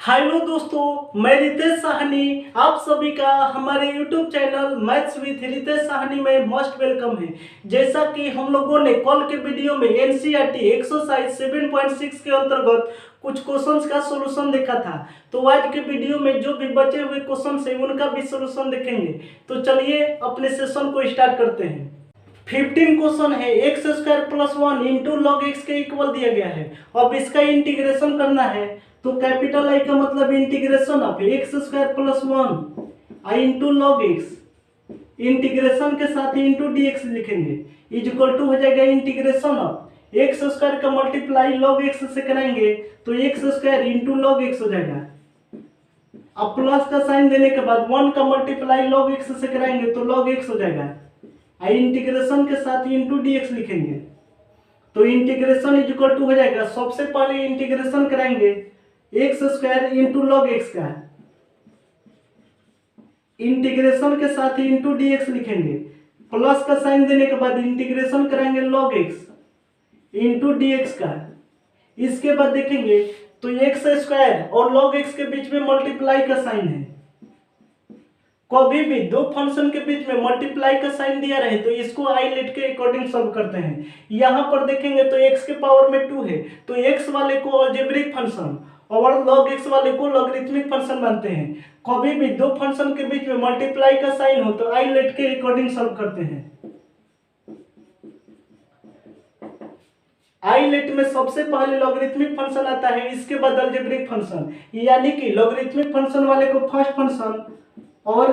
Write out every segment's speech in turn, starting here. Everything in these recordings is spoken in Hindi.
हेलो दोस्तों, मैं रितेश साहनी आप सभी का हमारे YouTube channel maths with Ritesh Sahni में मोस्ट वेलकम है। जैसा कि हम लोगों ने कल के वीडियो में NCERT एक्सरसाइज 7.6 के अंतर्गत कुछ क्वेश्चंस का सॉल्यूशन देखा था, तो आज के वीडियो में जो भी बचे हुए क्वेश्चंस हैं उनका भी सॉल्यूशन देखेंगे। तो चलिए अपने सेशन को स्टार्ट करते हैं। 15 क्वेश्चन है। X square plus 1 into log x के इक्वल दिया गया है। अब इसका इंटीग्रेशन करना है, तो कैपिटल आई का मतलब integration of x square plus 1 I into log x, integration के साथ ही इंटू डी एक्स लिखेंगे, इज इक्वल टू हो जाएगा इंटीग्रेशन ऑफ एक्स स्क्वायर का मल्टीप्लाई लॉग एक्स से कराएंगे तो x square into log x हो जाएगा। अब प्लस का साइन देने के बाद 1 का मल्टीप्लाई लॉग एक्स से कराएंगे तो लॉग एक्स हो जाएगा। आई इंटीग्रेशन के साथ इंटू डी एक्स लिखेंगे तो इंटीग्रेशन इज इक्वल टू हो जाएगा। सबसे पहले इंटीग्रेशन कराएंगे x square into log x का, इंटीग्रेशन के साथ ही इंटू डी एक्स लिखेंगे, प्लस का साइन देने के बाद इंटीग्रेशन कराएंगे log x into d x का। इसके बाद देखेंगे तो एक्स स्क्वायर और लॉग एक्स के बीच में मल्टीप्लाई का साइन है। कभी भी दो फंक्शन के बीच में मल्टीप्लाई का साइन दिया रहे तो इसको आइलेट के अकॉर्डिंग सॉल्व करते हैं। यहाँ पर देखेंगे तो x के पावर में 2 है तो x वाले को अलजेब्रिक फंक्शन और log x वाले को लॉगरिथमिक फंक्शन मानते हैं। कभी भी दो फंक्शन के बीच में मल्टीप्लाई का साइन हो तो आइलेट के अकॉर्डिंग सॉल्व करते हैं। आइलेट में सबसे पहले लॉगरिथमिक फंक्शन आता है, इसके बाद अलजेब्रिक फंक्शन, यानी कि लॉगरिथमिक फंक्शन वाले को फर्स्ट फंक्शन और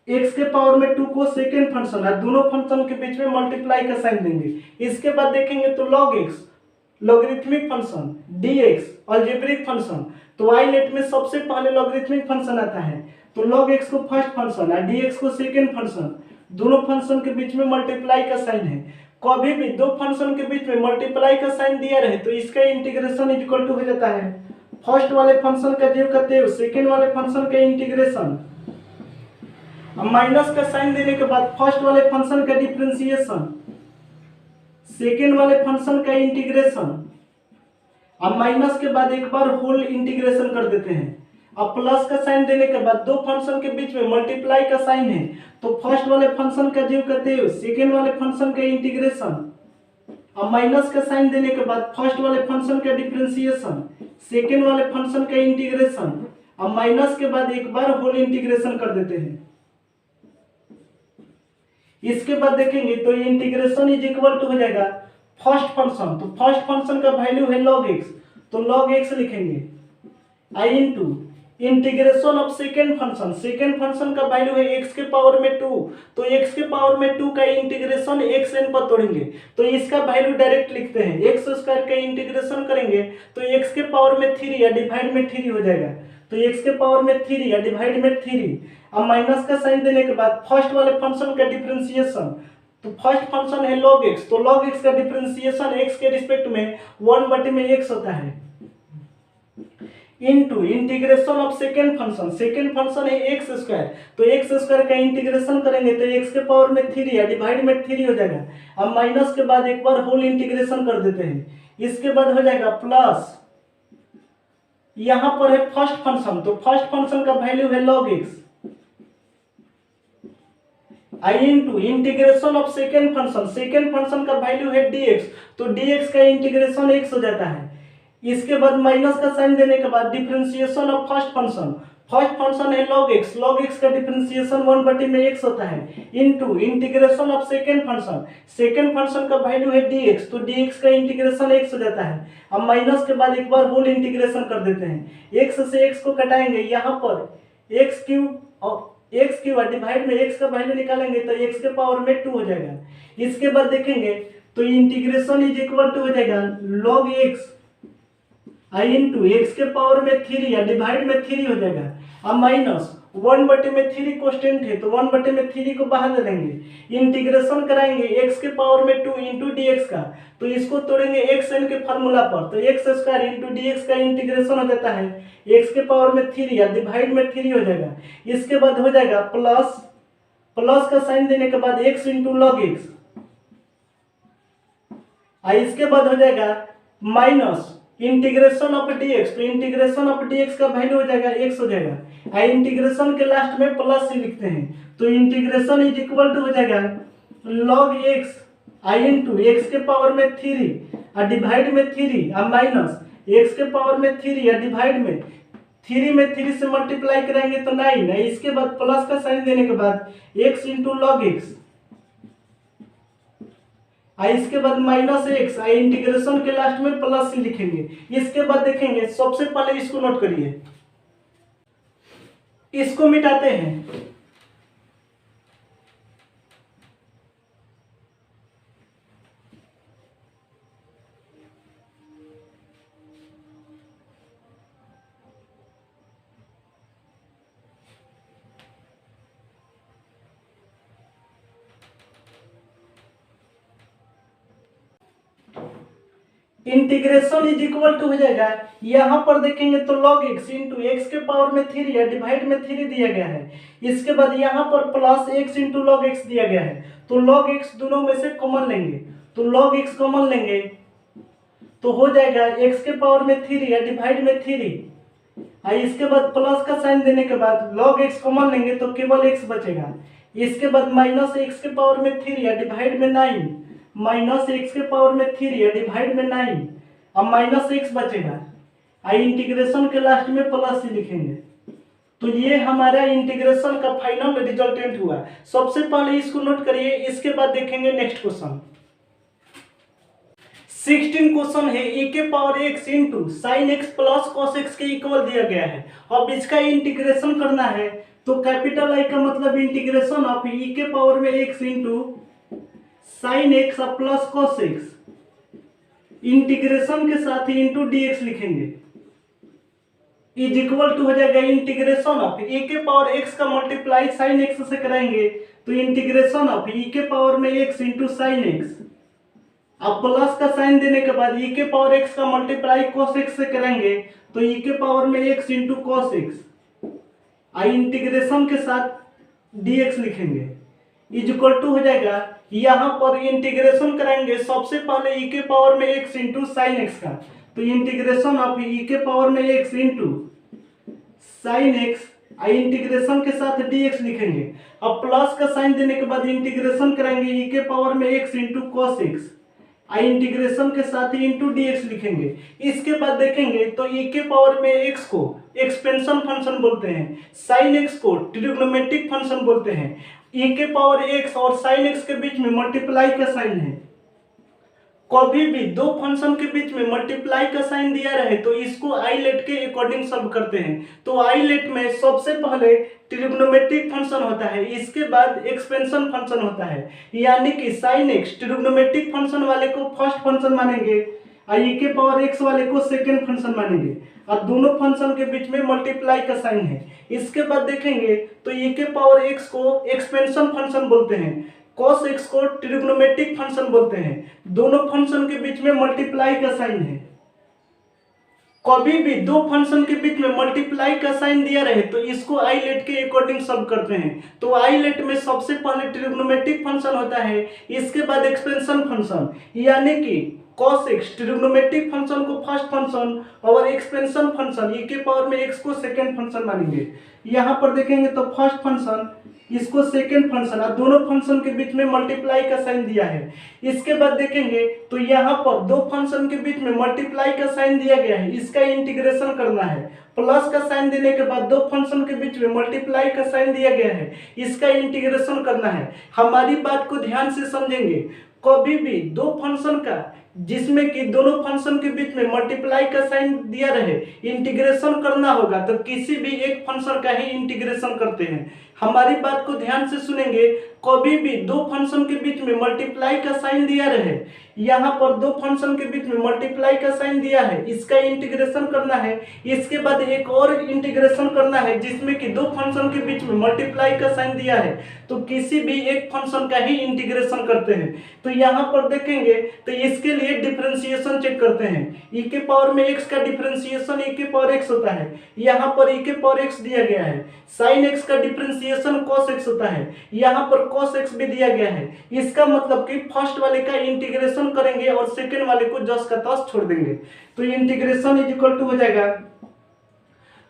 x के पावर में 2 को सेकेंड फंक्शन है, दोनों फंक्शन के बीच में मल्टीप्लाई का साइन देंगे। इसके बाद देखेंगे तो log x logarithmic function, dx algebraic function. तो आइलेट में सबसे पहले लॉगरिथमिक फंक्शन आता है तो log x को फर्स्ट फंक्शन और dx को सेकेंड फंक्शन, दोनों फंक्शन के बीच में मल्टीप्लाई का साइन है। कभी भी दो फंक्शन के बीच में मल्टीप्लाई का साइन दिया रहे तो इसका इंटीग्रेशन इज इक्वल टू हो जाता है फर्स्ट वाले फंक्शन का जेव करते हैं सेकेंड वाले फंक्शन का इंटीग्रेशन, अब माइनस का साइन देने के बाद फर्स्ट वाले फंक्शन का डिफरेंशिएशन, सेकेंड वाले फंक्शन का इंटीग्रेशन, अब माइनस के बाद एक बार होल इंटीग्रेशन कर देते हैं। अब प्लस का साइन देने के बाद दो फंक्शन के बीच में मल्टीप्लाई का साइन है तो फर्स्ट वाले फंक्शन का जीव करते हैं सेकेंड वाले फंक्शन का इंटीग्रेशन, अब माइनस का साइन देने के बाद फर्स्ट वाले फंक्शन का डिफरेंशिएशन, सेकेंड वाले फंक्शन का इंटीग्रेशन, अब माइनस के बाद एक बार होल इंटीग्रेशन कर देते हैं। इसके बाद देखेंगे तो इंटीग्रेशन इज इक्वल टू हो जाएगा फर्स्ट फंक्शन, तो फर्स्ट फंक्शन का वैल्यू है log x तो log x लिखेंगे I into integration of second function, second function का वैल्यू है x के पावर में 2 तो x के पावर में 2 का इंटीग्रेशन xn पर तोड़ेंगे तो इसका वैल्यू डायरेक्ट लिखते हैं। एक्स स्क्वायर का इंटीग्रेशन करेंगे तो x के पावर में 3 या डिवाइड में 3 हो जाएगा तो x के पावर में 3 या डिवाइड में 3, अब माइनस का साइन देने के बाद फर्स्ट वाले फंक्शन का डिफरेंशिएशन, तो फर्स्ट फंक्शन है log x तो log x का डिफरेंशिएशन x के रिस्पेक्ट में 1/x होता है into integration of second function, second function है एक्स स्क्वायर तो एक्स स्क्वायर का इंटीग्रेशन करेंगे तो x के पावर में 3 या डिवाइड में 3 हो जाएगा, अब माइनस के बाद एक बार होल इंटीग्रेशन कर देते हैं। इसके बाद हो जाएगा प्लस, यहां पर है फर्स्ट फंक्शन तो फर्स्ट फंक्शन का वैल्यू है log x I into integration of second function, second function का वैल्यू है dx तो dx का इंटीग्रेशन x हो जाता है। इसके बाद माइनस का साइन देने के बाद differentiation of first function, first function है log x का डिफरेंशिएशन 1/x होता है into integration of second function, second function का वैल्यू है dx तो dx का इंटीग्रेशन x हो जाता है। अब माइनस के बाद एक बार होल इंटीग्रेशन कर देते हैं, x से x को कटाएंगे, यहाँ पर x क्यूब डिवाइड में x का वैल्यू निकालेंगे तो x के पावर में 2 हो जाएगा। इसके बाद देखेंगे तो इंटीग्रेशन इज इक्वल टू हो जाएगा log x आई इंटू एक्स के पावर में 3 या डिवाइड में 3 हो जाएगा, अब माइनस 1/3 कांस्टेंट है तो 1/3 को बाहर ले देंगे, इंटीग्रेशन कराएंगे x के पावर में 2 इंटू dx का तो इसको तोड़ेंगे xn के फार्मूला पर तो एक्स स्क्वायर इंटू dx का इंटीग्रेशन हो जाता है x के पावर में 3 या डिवाइड में 3 हो जाएगा। इसके बाद हो जाएगा प्लस का साइन देने के बाद x इंटू log x, इसके बाद हो जाएगा माइनस इंटीग्रेशन ऑफ dx, तो इंटीग्रेशन ऑफ dx का वैल्यू हो जाएगा x हो जाएगा। आई इंटीग्रेशन के लास्ट में प्लस सी लिखते हैं, तो इंटीग्रेशन इज इक्वल टू हो जाएगा log x आई इंटू एक्स के पावर में 3 और डिवाइड में 3 और माइनस एक्स के पावर में 3 या डिवाइड में 3 में 3 से मल्टीप्लाई करेंगे तो 9 है। इसके बाद प्लस का साइन देने के बाद x इंटू लॉग एक्स, इसके बाद माइनस एक्स, इंटीग्रेशन के लास्ट में प्लस सी लिखेंगे। इसके बाद देखेंगे, सबसे पहले इसको नोट करिए, इसको मिटाते हैं। इंटीग्रेशन इज इक्वल टू हो जाएगा, यहां पर देखेंगे तो log x इंटू एक्स के पावर में 3 या डिवाइड में 3 दिया गया है। इसके बाद यहां पर plus x into log x दिया गया है, तो log x दोनों में से कॉमन लेंगे, तो log x कॉमन लेंगे तो हो जाएगा x के पावर में 3 या डिवाइड में 3, इसके बाद प्लस का साइन देने के बाद log x कॉमन लेंगे तो केवल x बचेगा। इसके बाद माइनस x के पावर में 3 या डिवाइड में 9, माइनस एक्स के पावर में 3 या डिवाइड में 9, अब माइनस एक्स बचेगा। इंटीग्रेशन के लास्ट में प्लस ही लिखेंगे। तो ये हमारा इंटीग्रेशन का फाइनल रिजल्टेंट हुआ। सबसे पहले इसको नोट करिए, इसके बाद देखेंगे नेक्स्ट क्वेश्चन। 16 क्वेश्चन है, e के power x into sine x plus cos x के इक्वल दिया गया है। अब इसका इंटीग्रेशन करना है, तो कैपिटल आई का मतलब इंटीग्रेशन ऑफ e के पावर में x into sine x plus cos x, integration के साथ ही इंटू dx लिखेंगे, इज इक्वल टू हो जाएगा इंटीग्रेशन ऑफ e के पावर x का मल्टीप्लाई साइन एक्स से कराएंगे तो इंटीग्रेशन ऑफ e के पावर में x इंटू साइन एक्स, अब प्लस का साइन देने के बाद e के पावर x का मल्टीप्लाई cos x से करेंगे तो e के पावर में x into cos x, integration के साथ dx लिखेंगे, इज इक्वल टू हो जाएगा। यहाँ पर इंटीग्रेशन करेंगे सबसे पहले e के पावर में x इंटू साइन एक्स का, तो इंटीग्रेशन ऑफ e के पावर में x into sine x, integration के साथ dx लिखेंगे। अब प्लस का साइन देने के बाद इंटीग्रेशन करेंगे e के पावर में x into cos x, integration के साथ ही इंटू dx लिखेंगे। इसके बाद देखेंगे तो e के पावर में x को एक्सपेंशन फंक्शन बोलते हैं, साइन एक्स को ट्रिग्नोमेट्रिक फंक्शन बोलते हैं। e के पावर x और साइन एक्स के बीच में मल्टीप्लाई का साइन है, कभी भी दो फंक्शन के बीच में मल्टीप्लाई का साइन दिया रहे तो इसको आइलेट के अकॉर्डिंग सॉल्व करते हैं। तो आइलेट में सबसे पहले ट्रिग्नोमेट्रिक फंक्शन होता है, इसके बाद एक्सपेंशन फंक्शन होता है, यानी कि साइन एक्स ट्रिग्नोमेट्रिक फंक्शन वाले को फर्स्ट फंक्शन मानेंगे और e के पावर x वाले को सेकेंड फंक्शन मानेंगे, और दोनों फंक्शन के बीच में मल्टीप्लाई का साइन है। इसके बाद देखेंगे तो e के पावर x को एक्सपेंशन फंक्शन बोलते हैं, cos x को ट्रिग्नोमेट्रिक फंक्शन बोलते हैं, दोनों फंक्शन के बीच में मल्टीप्लाई का साइन है। कभी भी दो फंक्शन के बीच में मल्टीप्लाई का साइन दिया रहे तो इसको आइलेट के अकॉर्डिंग सॉल्व करते हैं। तो आइलेट में सबसे पहले ट्रिग्नोमेट्रिक फंक्शन होता है, इसके बाद एक्सपेंशन फंक्शन, यानी कि cos x ट्रिग्नोमेट्रिक फंक्शन को फर्स्ट फंक्शन और एक्सपेंशन फंक्शन e के पावर में x को सेकेंड फंक्शन मानेंगे। यहाँ पर देखेंगे तो फर्स्ट फंक्शन इसको सेकेंड फंक्शन, और दोनों फंक्शन के बीच में मल्टीप्लाई का साइन दिया है। इसके बाद देखेंगे तो यहाँ पर दो फंक्शन के बीच में मल्टीप्लाई का साइन दिया गया है, इसका इंटीग्रेशन करना है। प्लस का साइन देने के बाद दो फंक्शन के बीच में मल्टीप्लाई का साइन दिया गया है, इसका इंटीग्रेशन करना है। हमारी बात को ध्यान से समझेंगे, कभी भी दो फंक्शन का जिसमें कि दोनों फंक्शन के बीच में मल्टीप्लाई का साइन दिया रहे इंटीग्रेशन करना होगा तो किसी भी एक फंक्शन का ही इंटीग्रेशन करते हैं। हमारी बात को ध्यान से सुनेंगे, कभी भी दो फंक्शन के बीच में मल्टीप्लाई का साइन दिया रहे, यहाँ पर दो फंक्शन के बीच में मल्टीप्लाई का साइन दिया है, इसका इंटीग्रेशन करना है। इसके बाद एक और इंटीग्रेशन करना है जिसमें कि दो फंक्शन के बीच में मल्टीप्लाई का साइन दिया है, तो किसी भी एक फंक्शन का ही इंटीग्रेशन करते हैं। तो यहाँ पर देखेंगे तो इसके लिए डिफरेंशिएशन चेक करते हैं। e के पावर में x का डिफरेंशिएशन e के पावर x होता है, यहाँ पर e के पावर x दिया गया है। साइन x का डिफरेंशिएशन डिफरेंशिएशन cos x होता है, यहाँ पर cos x भी दिया गया है। इसका मतलब कि फर्स्ट वाले का इंटीग्रेशन करेंगे और सेकेंड वाले को जस का तस छोड़ देंगे। तो इंटीग्रेशन इज इक्वल टू हो जाएगा,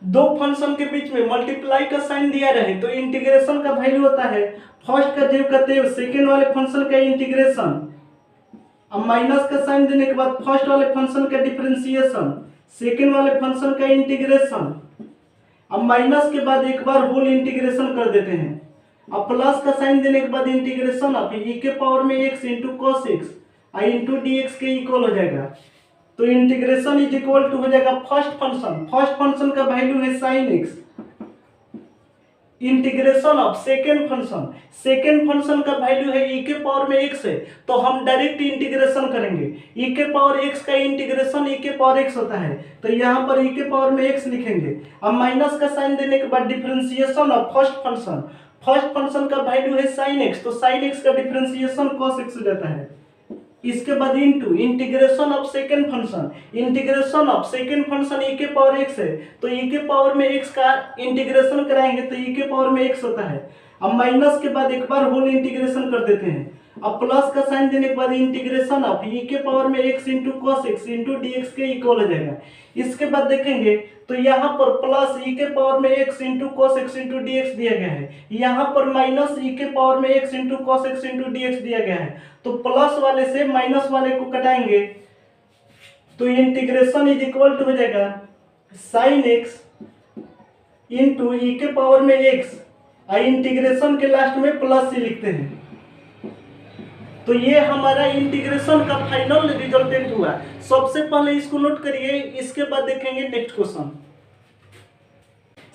दो फंक्शन के बीच में मल्टीप्लाई का साइन दिया रहे तो इंटीग्रेशन का वैल्यू होता है फर्स्ट का जेब का तेब सेकेंड वाले फंक्शन का इंटीग्रेशन, अब माइनस का साइन देने के बाद फर्स्ट वाले फंक्शन का डिफरेंशिएशन, सेकेंड वाले फंक्शन का इंटीग्रेशन, अब माइनस के बाद एक बार होल इंटीग्रेशन कर देते हैं, अब प्लस का साइन देने के बाद इंटीग्रेशन ऑफ e के पावर में x इंटू कॉस एक्स आई इंटू डी एक्स के इक्वल हो जाएगा। तो इंटीग्रेशन इज इक्वल टू हो जाएगा फर्स्ट फंक्शन का वैल्यू है sine x, integration of second function का वैल्यू है e के पावर में x है, तो हम डायरेक्ट इंटीग्रेशन करेंगे। e के पावर x का इंटीग्रेशन e के पावर x होता है, तो यहाँ पर e के पावर में x लिखेंगे। अब माइनस का साइन देने के बाद डिफरेंशिएशन ऑफ फर्स्ट फंक्शन का वैल्यू है साइन x, तो साइन x का डिफरेंशिएशन cos x हो जाता है। इसके बाद into integration of second function e के पावर x है, तो e के पावर में x का इंटीग्रेशन कराएंगे तो e के पावर में x होता है। अब माइनस के बाद एक बार होल इंटीग्रेशन कर देते हैं, अब प्लस का साइन देने के बाद इंटीग्रेशन ऑफ e के पावर में x into cos x into d x के इक्वल हो जाएगा। इसके बाद देखेंगे तो यहाँ पर प्लस e के पावर में x into cos x into d x दिया गया है, यहाँ पर माइनस e के पावर में x into cos x into d x दिया गया है, तो प्लस वाले से माइनस वाले को कटाएंगे तो इंटीग्रेशन इज इक्वल टू हो जाएगा साइन एक्स इंटू ई के पावर में x, इंटीग्रेशन के लास्ट में प्लस से लिखते हैं। तो ये हमारा इंटीग्रेशन का फाइनल रिजल्टेंट हुआ। सबसे पहले इसको नोट करिए, इसके बाद देखेंगे नेक्स्ट क्वेश्चन।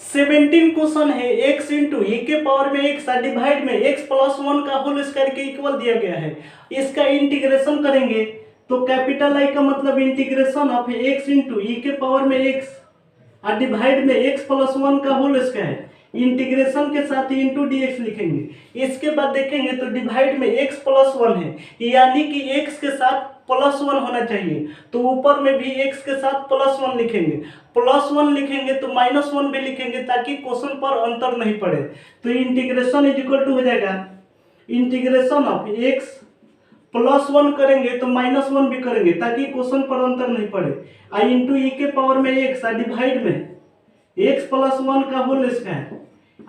17 क्वेश्चन है x इंटू ई के पावर में x डिवाइड में x प्लस 1 का होल स्क्वायर के इक्वल दिया गया है। इसका इंटीग्रेशन करेंगे तो कैपिटल I का मतलब integration of x into e के पावर में x डिवाइड में x प्लस 1 का होल स्क्वायर, इंटीग्रेशन के साथ ही इंटू डी एक्स लिखेंगे। इसके बाद देखेंगे तो डिवाइड में x प्लस 1 है, यानी कि x के साथ प्लस 1 होना चाहिए, तो ऊपर में भी x के साथ प्लस 1 लिखेंगे। प्लस 1 लिखेंगे तो माइनस 1 भी लिखेंगे ताकि क्वेश्चन पर अंतर नहीं पड़े। तो इंटीग्रेशन इज इक्वल टू हो जाएगा इंटीग्रेशन ऑफ x प्लस 1 करेंगे तो माइनस 1 भी करेंगे ताकि क्वेश्चन पर अंतर नहीं पड़े, आई इंटू ई के पावर में x डिवाइड में x प्लस 1 का होल स्क्वायर,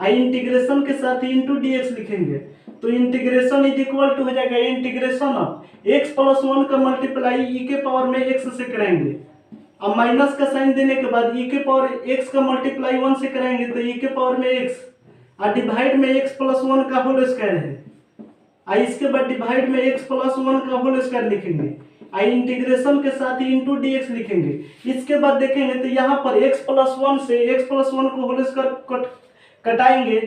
आई इंटीग्रेशन के साथ ही इंटू डी एक्स लिखेंगे। तो इंटीग्रेशन इज इक्वल टू हो जाएगा इंटीग्रेशन ऑफ x प्लस 1 का मल्टीप्लाई ई के पावर में x से कराएंगे, अब माइनस का साइन देने के बाद ई के पावर x का मल्टीप्लाई 1 से कराएंगे तो ई के पावर में x डिवाइड में x प्लस 1 का होल स्क्वायर है, इसके बाद डिवाइड में x प्लस 1 का होल स्क्वायर लिखेंगे, इंटीग्रेशन के साथ ही इंटू डी एक्स लिखेंगे। इसके बाद देखेंगे तो यहाँ पर x प्लस 1 से x प्लस 1 को होल स्क्वायर कटाएंगे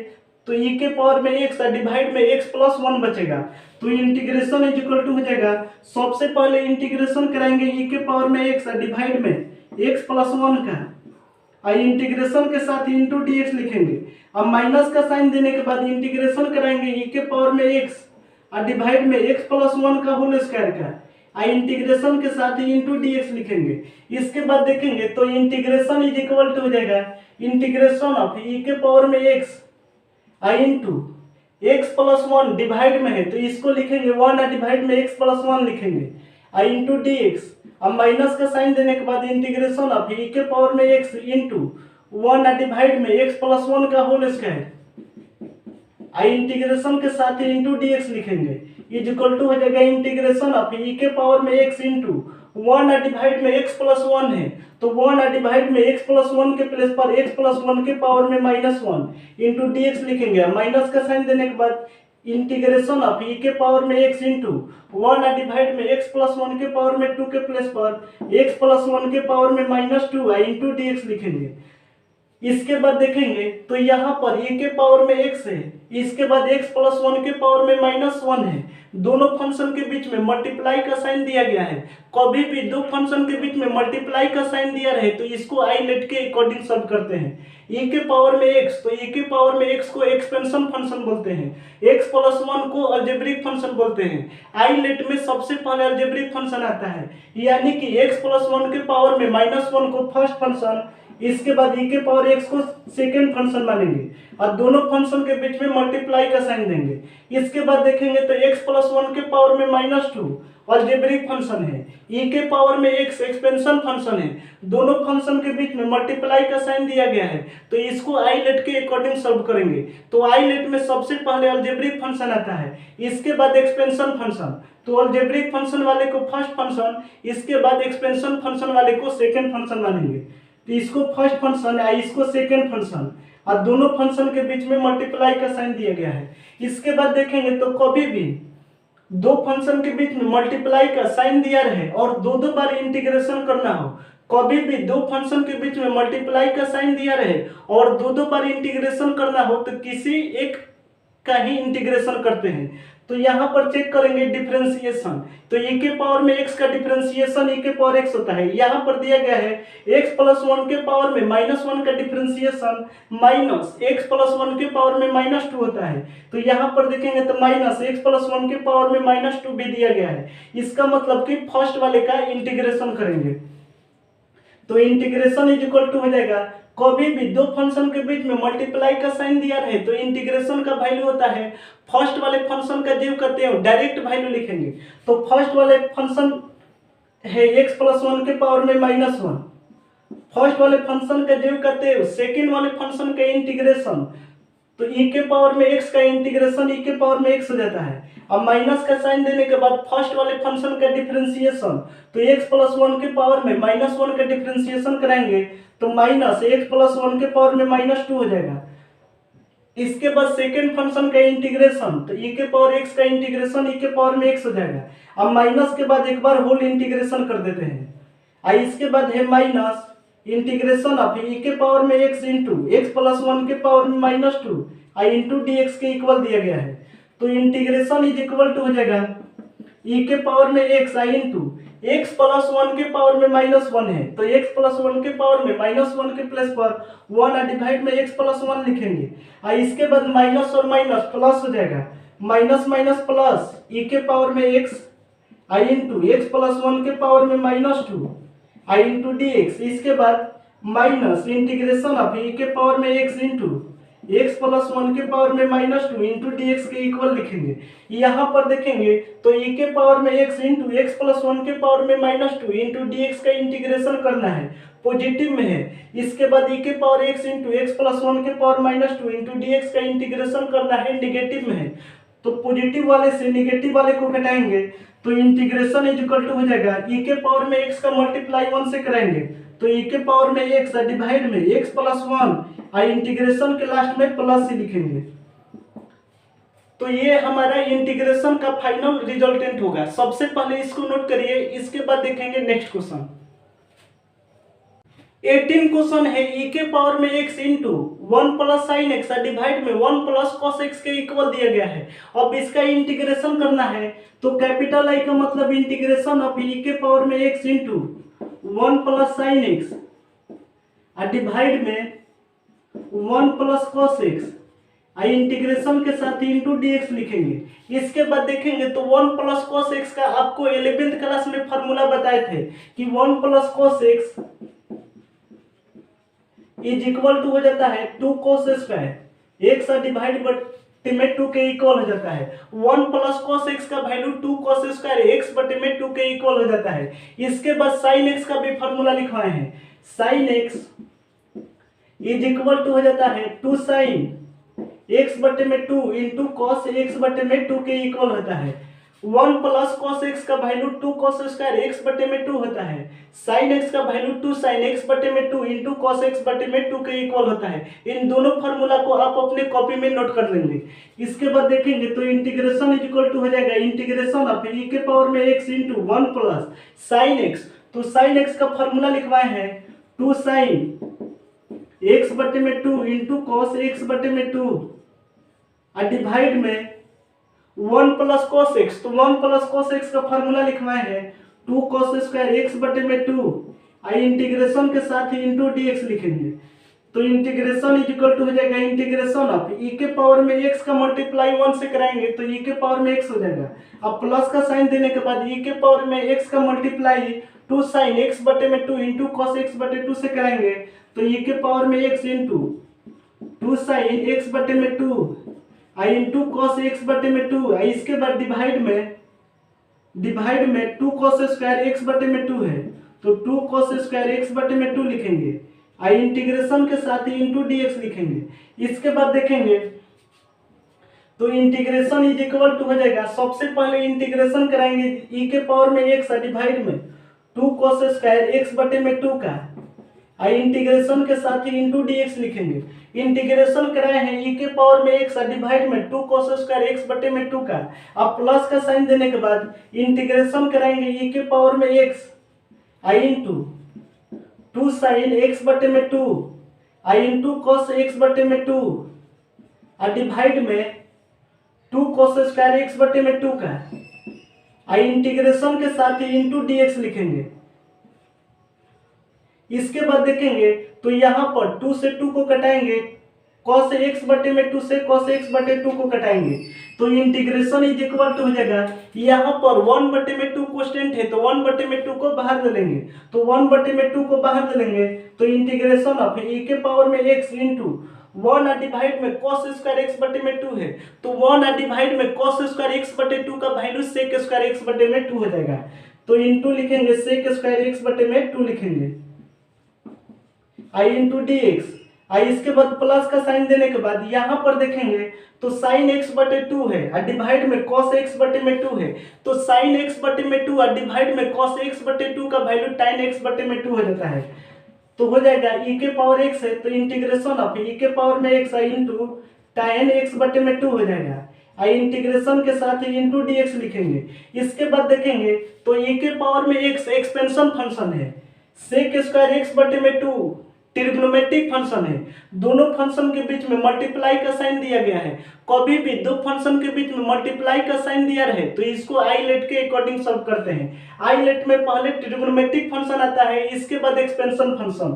तो e के पावर में x डिवाइड में x प्लस 1 बचेगा। तो इंटीग्रेशन इज इक्वल टू हो जाएगा, सबसे पहले इंटीग्रेशन कराएंगे e के पावर में x डिवाइड में x प्लस 1 का, इंटीग्रेशन के साथ ही इंटू डी एक्स लिखेंगे। अब माइनस का साइन देने के बाद इंटीग्रेशन कराएंगे e के पावर में x डिवाइड में x प्लस 1 का होल स्क्वायर का, इंटीग्रेशन के साथ ही इंटू डी एक्स लिखेंगे। इसके बाद देखेंगे तो इंटीग्रेशन इज इक्वल टू हो जाएगा इंटीग्रेशन ऑफ ई के पावर में x into x plus 1 divide में है तो इसको लिखेंगे 1 डिवाइड में x प्लस 1 लिखेंगे इंटू डी एक्स। अब माइनस का साइन देने के बाद इंटीग्रेशन ऑफ ई के पावर में x इंटू 1 डिवाइड में x प्लस 1 का होल स्क्वायर, इंटीग्रेशन के साथ ही इंटू डी एक्स लिखेंगे इज इक्वल टू हो जाएगा इंटीग्रेशन ऑफ ई के पावर में x इंटू 1 डिवाइड में x प्लस 1 है तो 1 डिवाइड में x प्लस 1 के प्लेस पर x प्लस 1 के पावर में माइनस 1 इंटू डी एक्स लिखेंगे। माइनस का साइन देने के बाद इंटीग्रेशन ऑफ ई के पावर में x इंटू 1 डिवाइड में x प्लस 1 के पावर में 2 के प्लेस पर x प्लस 1 के पावर में माइनस 2 इंटू डी एक्स लिखेंगे। इसके बाद देखेंगे तो यहाँ पर e के पावर में x है, इसके बाद x प्लस 1 के पावर में माइनस 1 है, दोनों फंक्शन के बीच में मल्टीप्लाई का साइन दिया गया है। कभी भी दो फंक्शन के बीच में मल्टीप्लाई का साइन दिया रहे तो इसको आईलेट के अकॉर्डिंग सॉल्व करते हैं। e के पावर में x, तो e के पावर में x को एक्सपेंशन फंक्शन बोलते हैं, x प्लस 1 को अलजेब्रिक फंक्शन बोलते हैं। आईलेट में सबसे पहले अलजेब्रिक फंक्शन आता है, यानी कि x प्लस 1 के पावर में माइनस 1 को फर्स्ट फंक्शन, इसके बाद e के पावर x को सेकेंड फंक्शन मानेंगे और दोनों फंक्शन के बीच में मल्टीप्लाई का साइन देंगे। इसके बाद देखेंगे तो x प्लस 1 के पावर में -2 अलजेब्रिक फंक्शन है, e के पावर में x एक्सपेंशन फंक्शन है, दोनों फंक्शन के बीच में मल्टीप्लाई का साइन दिया गया है। तो इसको आईलेट के अकॉर्डिंग सॉल्व करेंगे। तो आईलेट में सबसे पहले अलजेब्रिक फंक्शन आता है, इसके बाद एक्सपेंशन फंक्शन। तो अलजेब्रिक फंक्शन वाले को फर्स्ट फंक्शन, इसके बाद एक्सपेंशन फंक्शन वाले को सेकेंड फंक्शन मानेंगे। तो इसको फर्स्ट फंक्शन या इसको सेकेंड फंक्शन और दोनों फंक्शन के बीच में मल्टीप्लाई का साइन दिया गया है। इसके बाद देखेंगे तो कभी भी दो फंक्शन के बीच में मल्टीप्लाई का साइन दिया रहे और दो दो बार इंटीग्रेशन करना हो, कभी भी दो फंक्शन के बीच में मल्टीप्लाई का साइन दिया रहे और दो दो बार इंटीग्रेशन करना हो तो किसी एक का ही इंटीग्रेशन करते हैं। तो यहाँ पर चेक करेंगे डिफरेंशिएशन। तो e के पावर में x का डिफरेंशिएशन e के पावर x होता है। यहाँ पर दिया गया है x प्लस 1 के पावर में -1 का डिफरेंशिएशन माइनस x प्लस 1 के पावर में -2 होता है। तो यहाँ पर देखेंगे तो माइनस x प्लस 1 के पावर में -2 भी दिया गया है। इसका मतलब कि फर्स्ट वाले का इंटीग्रेशन करेंगे। तो इंटीग्रेशन इज इक्वल टू हो जाएगा, कभी भी दो फंक्शन के बीच में मल्टीप्लाई का साइन दिया रहे तो इंटीग्रेशन का वैल्यू होता है फर्स्ट वाले फंक्शन का जो करते हैं डायरेक्ट वैल्यू लिखेंगे। तो फर्स्ट वाले फंक्शन है x प्लस 1 के पावर में -1, फर्स्ट वाले फंक्शन का जो करते हैं सेकेंड वाले फंक्शन का इंटीग्रेशन। तो e के पावर में x का इंटीग्रेशन e के पावर में x हो जाता है। अब माइनस का साइन देने के बाद फर्स्ट वाले फंक्शन का डिफरेंशिएशन, तो x प्लस 1 के पावर में -1 का डिफरेंशिएशन कराएंगे तो माइनस x प्लस 1 के पावर में -2 हो जाएगा। इसके बाद सेकेंड फंक्शन का इंटीग्रेशन, तो e के पावर x का इंटीग्रेशन e के पावर में x हो जाएगा। अब माइनस के बाद एक बार होल इंटीग्रेशन कर देते हैं। इसके बाद है माइनस इंटीग्रेशन ऑफ e के पावर में x इंटू x प्लस 1 के पावर में -2 इंटू dx के इक्वल दिया गया है। तो इंटीग्रेशन इज इक्वल टू हो जाएगा e के पावर में x इंटू x प्लस 1 के पावर में -1 है, तो x प्लस 1 के पावर में -1 के प्लेस पर 1 डिवाइड में x प्लस 1 लिखेंगे। इसके बाद माइनस और माइनस प्लस हो जाएगा, माइनस माइनस प्लस e के पावर में x इंटू x प्लस 1 के पावर में -2 इंटू dx। इसके बाद माइनस इंटीग्रेशन ऑफ e के पावर में x इंटू x प्लस 1 के पावर में -2 इंटू dx के इक्वल लिखेंगे। यहाँ पर देखेंगे तो e के पावर में x इंटू x प्लस 1 के पावर में -2 इंटू dx का इंटीग्रेशन करना है, पॉजिटिव में है। इसके बाद e के power x into x plus 1 के पावर -2 इंटू dx का इंटीग्रेशन करना है, नेगेटिव में है। तो पॉजिटिव वाले से नेगेटिव वाले को घटाएंगे तो इंटीग्रेशन इज इक्वल टू हो जाएगा e के पावर में x का मल्टीप्लाई 1 से कराएंगे तो e के पावर में x डिवाइड में x प्लस 1 इंटीग्रेशन के लास्ट में प्लस ही लिखेंगे। तो ये हमारा इंटीग्रेशन का फाइनल रिजल्टेंट होगा। सबसे पहले इसको नोट करिए, इसके बाद देखेंगे नेक्स्ट क्वेश्चन। 18 क्वेश्चन है e के पावर में x into 1 plus sine x divide में 1 प्लस कॉस एक्स के इक्वल दिया गया है। अब इसका इंटीग्रेशन करना है तो कैपिटल आई का मतलब इंटीग्रेशन ऑफ e के पावर में x into 1 plus sine x divide में 1 प्लस कॉस एक्स इंटीग्रेशन के साथ इंटू dx लिखेंगे। इसके बाद देखेंगे तो 1 प्लस कॉस एक्स का आपको 11th क्लास में फॉर्मूला बताए थे कि 1 plus cos x is equal to हो जाता है 2 cos स्क्वायर एक्स डिवाइड बटे में 2 के इक्वल हो जाता है। 1 प्लस cos x का वैल्यू 2 cos स्क्वायर एक्स बटे में 2 के इक्वल हो जाता है। इसके बाद sin x का भी फॉर्मूला लिखवाए हैं, sin x is equal to हो जाता है 2 sin x बटे में 2 इंटू cos x बटे में 2 के इक्वल होता है। 1 प्लस cos x का वैल्यू 2 cos स्क्वायर एक्स बटे में 2 होता है। sin x का वैल्यू 2 sin x बटे में 2 इंटू cos x बटे में 2 के इक्वल होता है। इन दोनों फार्मूला को आप अपने कॉपी में नोट कर लेंगे। इसके बाद देखेंगे तो इंटीग्रेशन इज इक्वल टू हो जाएगा इंटीग्रेशन ऑफ e के पावर में x into 1 plus sine x. तो साइन x का फार्मूला लिखवाए हैं 2 sin x बटे में 2 इंटू cos x बटे में 2 डिवाइड में 1 प्लस cos x। तो 1 प्लस cos x का फार्मूला लिखवाए हैं 2 cos स्क्वायर एक्स बटे में 2 इंटीग्रेशन के साथ ही इंटू dx लिखेंगे। तो इंटीग्रेशन इज इक्वल टू हो जाएगा इंटीग्रेशन ऑफ e के पावर में x का मल्टीप्लाई 1 से कराएंगे तो e के पावर में x हो जाएगा। अब प्लस का साइन देने के बाद e के पावर में x का मल्टीप्लाई टू साइन एक्स बटे में टू इंटू कॉस एक्स बटे टू से कराएंगे तो ई के पावर में x into two sine x बटे में two i into cos x बटे में टू आई, इसके बाद डिवाइड में टू कॉस स्क्वायर एक्स बटे में टू है तो टू कॉस स्क्वायर एक्स बटे में टू लिखेंगे, आई इंटीग्रेशन के साथ ही इंटू डी एक्स लिखेंगे। इसके बाद देखेंगे तो इंटीग्रेशन इज इक्वल टू हो जाएगा, सबसे पहले इंटीग्रेशन कराएंगे ई के पावर में एक्स डिवाइड में टू कॉस स्क्वायर एक्स बटे में टू का, आई इंटीग्रेशन के साथ ही इंटू डी एक्स लिखेंगे। इंटीग्रेशन कराए हैं ई के पावर में एक्स डिवाइड में टू कॉस स्क्वायर एक्स बटे में टू का, अब प्लस का साइन देने के बाद इंटीग्रेशन कराएंगे ई के पावर में एक्स आई इंटू टू साइन एक्स बटे में two i into cos x बटे में टू डिवाइड में टू कॉस स्क्वायर एक्स बटे में टू का, आई इंटीग्रेशन के साथ ही इंटू डी एक्स लिखेंगे। इसके बाद देखेंगे तो यहाँ पर 2 से 2 को कटाएंगे, cos x बटे में 2 से cos x बटे 2 को कटाएंगे तो इंटीग्रेशन इज इक्वल टू हो जाएगा, यहाँ पर 1 बटे में 2 कांस्टेंट है तो 1 बटे में 2 को बाहर ले लेंगे तो 1 बटे में 2 को बाहर ले लेंगे तो इंटीग्रेशन ऑफ e के पावर में x इंटू 1 डिवाइड में cos स्क्वायर x बटे में 2 है तो 1 डिवाइड में cos स्क्वायर x बटे 2 का वैल्यू sec स्क्वायर x बटे में 2 हो जाएगा तो इंटू लिखेंगे sec स्क्वायर x बटे में 2 लिखेंगे, आई इंटू डी एक्स आई, इसके बाद प्लस का साइन देने के बाद यहाँ पर देखेंगे तो साइन एक्स बटे टू है और डिवाइड में कॉस एक्स बटे में टू है तो साइन एक्स बटे में टू और डिवाइड में कॉस एक्स बटे टू का वैल्यू टाइन एक्स बटे में टू हो जाता है तो हो जाएगा ई के पावर एक्स है तो इंटीग्रेशन ऑफ ई के पावर में एक्स आई इंटू टाइन एक्स बटे में टू हो जाएगा, आई इंटीग्रेशन के साथ ही इंटू डी एक्स लिखेंगे। इसके बाद देखेंगे तो ई के पावर में एक्स एक्सपेंशन फंक्शन है, सेक स्क्वायर एक्स बटे में टू ट्रिग्नोमेट्रिक फंक्शन है, दोनों फंक्शन के बीच में मल्टीप्लाई का साइन दिया गया है, कभी भी दो फंक्शन के बीच में मल्टीप्लाई का साइन दिया रहे तो इसको आईलेट के अकॉर्डिंग सॉल्व करते हैं। आईलेट में पहले ट्रिग्नोमेट्रिक फंक्शन आता है, इसके बाद एक्सपेंशन फंक्शन,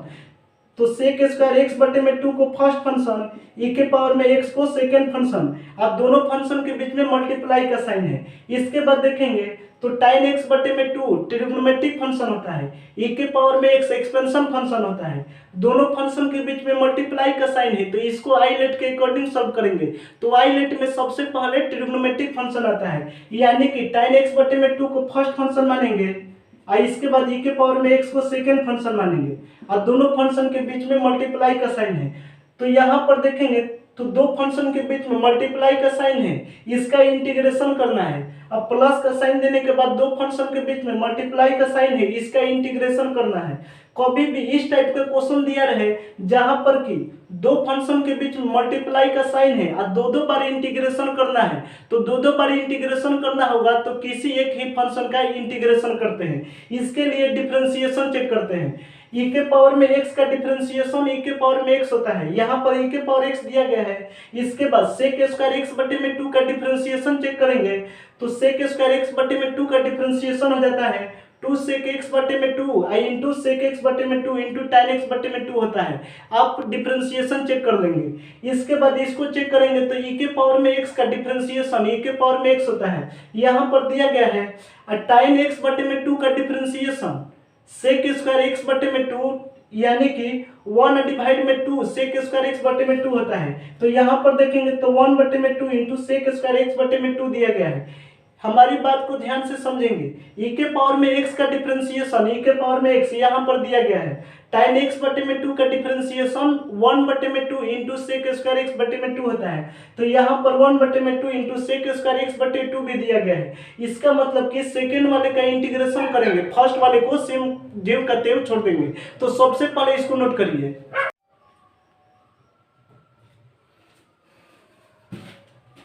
तो सेक स्क्वायर एक्स बटे में टू को फर्स्ट फंक्शन, ई के पावर में एक्स को सेकेंड फंक्शन, अब दोनों फंक्शन के बीच में मल्टीप्लाई का साइन है। इसके बाद देखेंगे तो टाइन एक्स बटे में टू ट्रिग्नोमेट्रिक फंक्शन होता है, ई के पावर में एक्स एक्सपेंशन फंक्शन होता है, दोनों फंक्शन के बीच में मल्टीप्लाई का साइन है तो इसको आईलेट के अकॉर्डिंग सॉल्व करेंगे तो आईलेट में सबसे पहले ट्रिग्नोमेट्रिक फंक्शन आता है, यानी कि टाइन एक्स बटे में टू को फर्स्ट फंक्शन मानेंगे और इसके बाद ई के पावर में एक्स को सेकेंड फंक्शन मानेंगे और दोनों फंक्शन के बीच में मल्टीप्लाई का साइन है तो यहाँ पर देखेंगे तो दो फंक्शन के बीच में मल्टीप्लाई का साइन है, इसका इंटीग्रेशन करना है। अब प्लस का साइन देने के बाद दो फंक्शन के बीच में मल्टीप्लाई का साइन है, इसका इंटीग्रेशन करना है। कभी भी इस टाइप का क्वेश्चन दिया रहे जहां पर कि दो फंक्शन के बीच में मल्टीप्लाई का साइन है और दो बार इंटीग्रेशन करना है तो दो बार इंटीग्रेशन करना होगा तो किसी एक ही फंक्शन का इंटीग्रेशन करते हैं, इसके लिए डिफरेंशिएशन चेक करते हैं। ई के पावर में एक्स का डिफरेंशिएशन ई के पावर में एक्स होता है, यहाँ पर ई के पावर एक्स दिया गया है, इसके बाद सेक स्क्वायर एक्स बटे में टू का डिफरेंशिएशन चेक करेंगे तो सेक स्क्वायर एक्स बटे में टू का डिफरेंशिएशन हो जाता है टू सेक एक्स बटे में two i into sec x बटे में टू इंटू टाइन एक्स बटे में टू होता है। आप डिफरेंशिएशन चेक कर लेंगे, इसके बाद इसको चेक करेंगे तो ई के पावर में एक्स का डिफरेंशिएशन ई के पावर में एक्स होता है, यहाँ पर दिया गया है टाइन एक्स बटे में टू का डिफरेंशिएशन सेक स्क्वायर एक्स बटे में टू यानी कि 1 डिवाइड में 2 सेक स्क्वायर एक्स बटे में 2 होता है तो यहाँ पर देखेंगे तो 1 बटे में 2 इंटू सेक स्क्वायर एक्स बटे में 2 दिया गया है। हमारी बात को ध्यान से समझेंगे, ई के पावर में एक्स का डिफरेंशिएशन ई के पावर में एक्स यहाँ पर दिया गया है, टाइन एक्स बटे में 2 का डिफरेंशिएशन 1 बटे में 2 इंटू सेक स्क्वायर एक्स बटे में 2 होता है तो यहाँ पर 1 बटे में 2 इंटू सेक स्क्वायर एक्स बटे 2 भी दिया गया है। इसका मतलब कि सेकेंड वाले का इंटीग्रेशन करेंगे, फर्स्ट वाले को सेम जेव का तेव छोड़ देंगे। तो सबसे पहले इसको नोट करिए,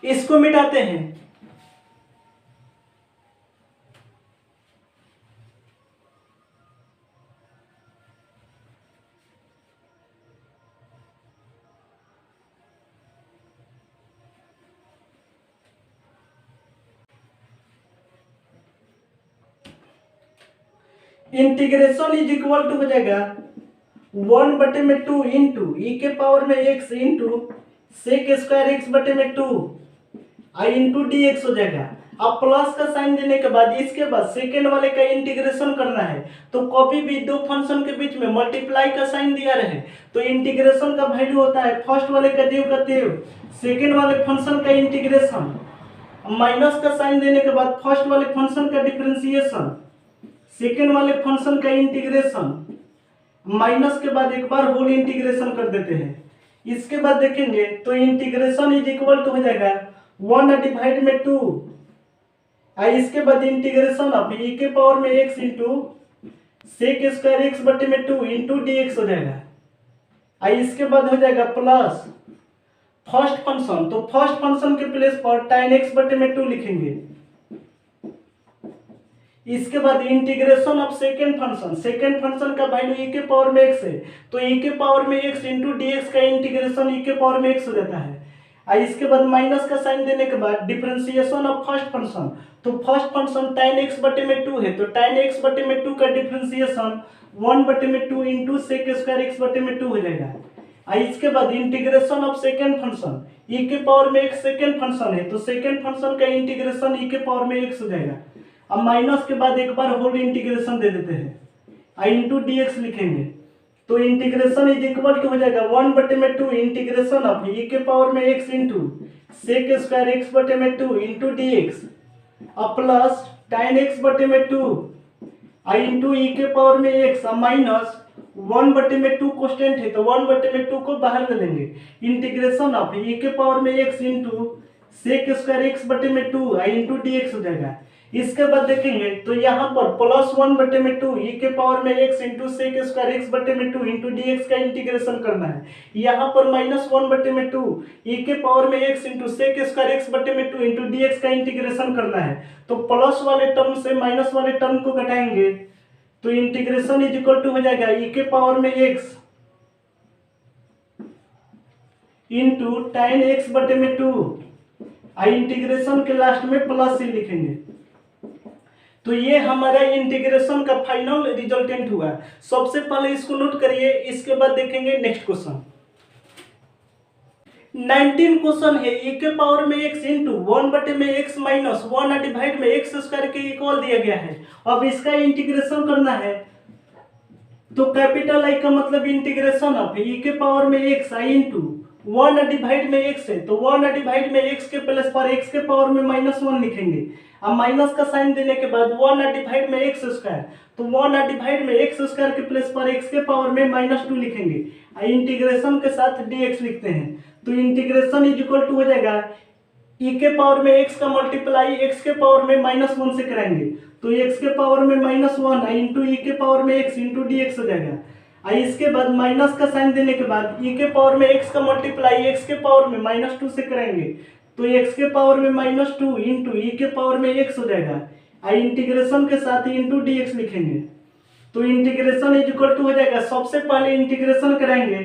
इसको मिटाते हैं, इंटीग्रेशन इज इक्वल टू हो जाएगा 1 बटे में 2 इंटू ई के पावर में x into sec square x बटे में 2 आई इंटू डी एक्स हो जाएगा। अब प्लस का साइन देने के बाद इसके बाद सेकेंड वाले का इंटीग्रेशन करना है। तो कभी भी दो फंक्शन के बीच में मल्टीप्लाई का साइन दिया रहे तो इंटीग्रेशन का वैल्यू होता है फर्स्ट वाले का देव सेकेंड वाले फंक्शन का इंटीग्रेशन, माइनस का साइन देने के बाद फर्स्ट वाले फंक्शन का डिफरेंशिएशन, सेकेंड वाले फंक्शन का इंटीग्रेशन, माइनस के बाद एक बार होल इंटीग्रेशन कर देते हैं। इसके बाद देखेंगे तो इंटीग्रेशन इज इक्वल टू हो जाएगा 1 डिवाइड में 2, इसके बाद इंटीग्रेशन ऑफ e के पावर में x into sec square x बटे में 2 इंटू dx हो जाएगा। इसके बाद हो जाएगा प्लस फर्स्ट फंक्शन, तो फर्स्ट फंक्शन के प्लेस पर tan x बटे में 2 लिखेंगे। इसके बाद इंटीग्रेशन ऑफ सेकेंड फंक्शन का वैल्यू e के पावर में x है, तो e के पावर में x इंटू dx का इंटीग्रेशन e के पावर में x हो जाता है। इसके बाद माइनस का साइन देने के बाद डिफरेंशिएशन ऑफ फर्स्ट फंक्शन, तो फर्स्ट फंक्शन tan x बटे में 2 है, तो tan x बटे में 2 का डिफरेंशिएशन 1 बटे में 2 इंटू सेक स्क्वायर x बटे में 2 हो जाएगा। इसके बाद integration of second function e के पावर में x सेकेंड फंक्शन है, तो सेकेंड फंक्शन का इंटीग्रेशन e के पावर में x हो जाएगा। अब माइनस के बाद एक बार होल इंटीग्रेशन दे देते हैं, इंटू dx लिखेंगे, तो इंटीग्रेशन इज इक्वल टू हो जाएगा 1 बटे में 2 इंटीग्रेशन ऑफ e के पावर में x into sec square x बटे में 2 into dx plus tan x बटे में 2 इंटू e के पावर में x माइनस 1 बटे में 2 कांस्टेंट है, तो 1 बटे में 2 को बाहर ले लेंगे, इंटीग्रेशन ऑफ e के पावर में x into sec square x बटे में 2 इंटू dx हो जाएगा। इसके बाद देखेंगे तो यहाँ पर प्लस 1 बटे में 2 e के पावर में x into sec square x बटे में 2 इंटू dx का इंटीग्रेशन करना है। यहाँ पर माइनस 1 बटे में 2 e के पावर में x into sec square x बटे में 2 इंटू dx का इंटीग्रेशन करना है। तो प्लस वाले टर्म से माइनस वाले टर्म को घटाएंगे तो इंटीग्रेशन इज इक्वल टू हो जाएगा e के पावर में x इंटू tan x बटे में 2, इंटीग्रेशन के लास्ट में प्लस से लिखेंगे। तो ये हमारा इंटीग्रेशन का फाइनल रिजल्टेंट हुआ। सबसे पहले इसको नोट करिए, इसके बाद देखेंगे नेक्स्ट क्वेश्चन। 19 क्वेश्चन है e के पावर में x इंटू 1 बटे में x माइनस 1 डिवाइड में x स्क्वायर के इक्वल दिया गया है। अब इसका इंटीग्रेशन करना है, तो कैपिटल I का मतलब इंटीग्रेशन ऑफ e के पावर में x i इंटू 1 डिवाइड में x है, तो 1 डिवाइड में x के प्लेस पर x के पावर में -1 लिखेंगे। अब माइनस का साइन देने के बाद 1 डिवाइड में x स्क्वायर, तो 1 डिवाइड में x स्क्वायर के प्लेस पर x के पावर में -2 लिखेंगे। इंटीग्रेशन के साथ dx लिखते हैं, तो इंटीग्रेशन इज इक्वल टू हो जाएगा e के पावर में x का मल्टीप्लाई x के पावर में -1 से कराएंगे, तो x के पावर में -1 इंटू e के पावर में x इंटू dx हो जाएगा। इसके बाद माइनस का साइन देने के बाद e के पावर में x का मल्टीप्लाई x के पावर में -2 से कराएंगे, तो x के पावर में -2 इंटू e के पावर में x हो जाएगा। इंटीग्रेशन के साथ इंटू dx लिखेंगे, तो इंटीग्रेशन इज इक्वल टू हो जाएगा, सबसे पहले इंटीग्रेशन कराएंगे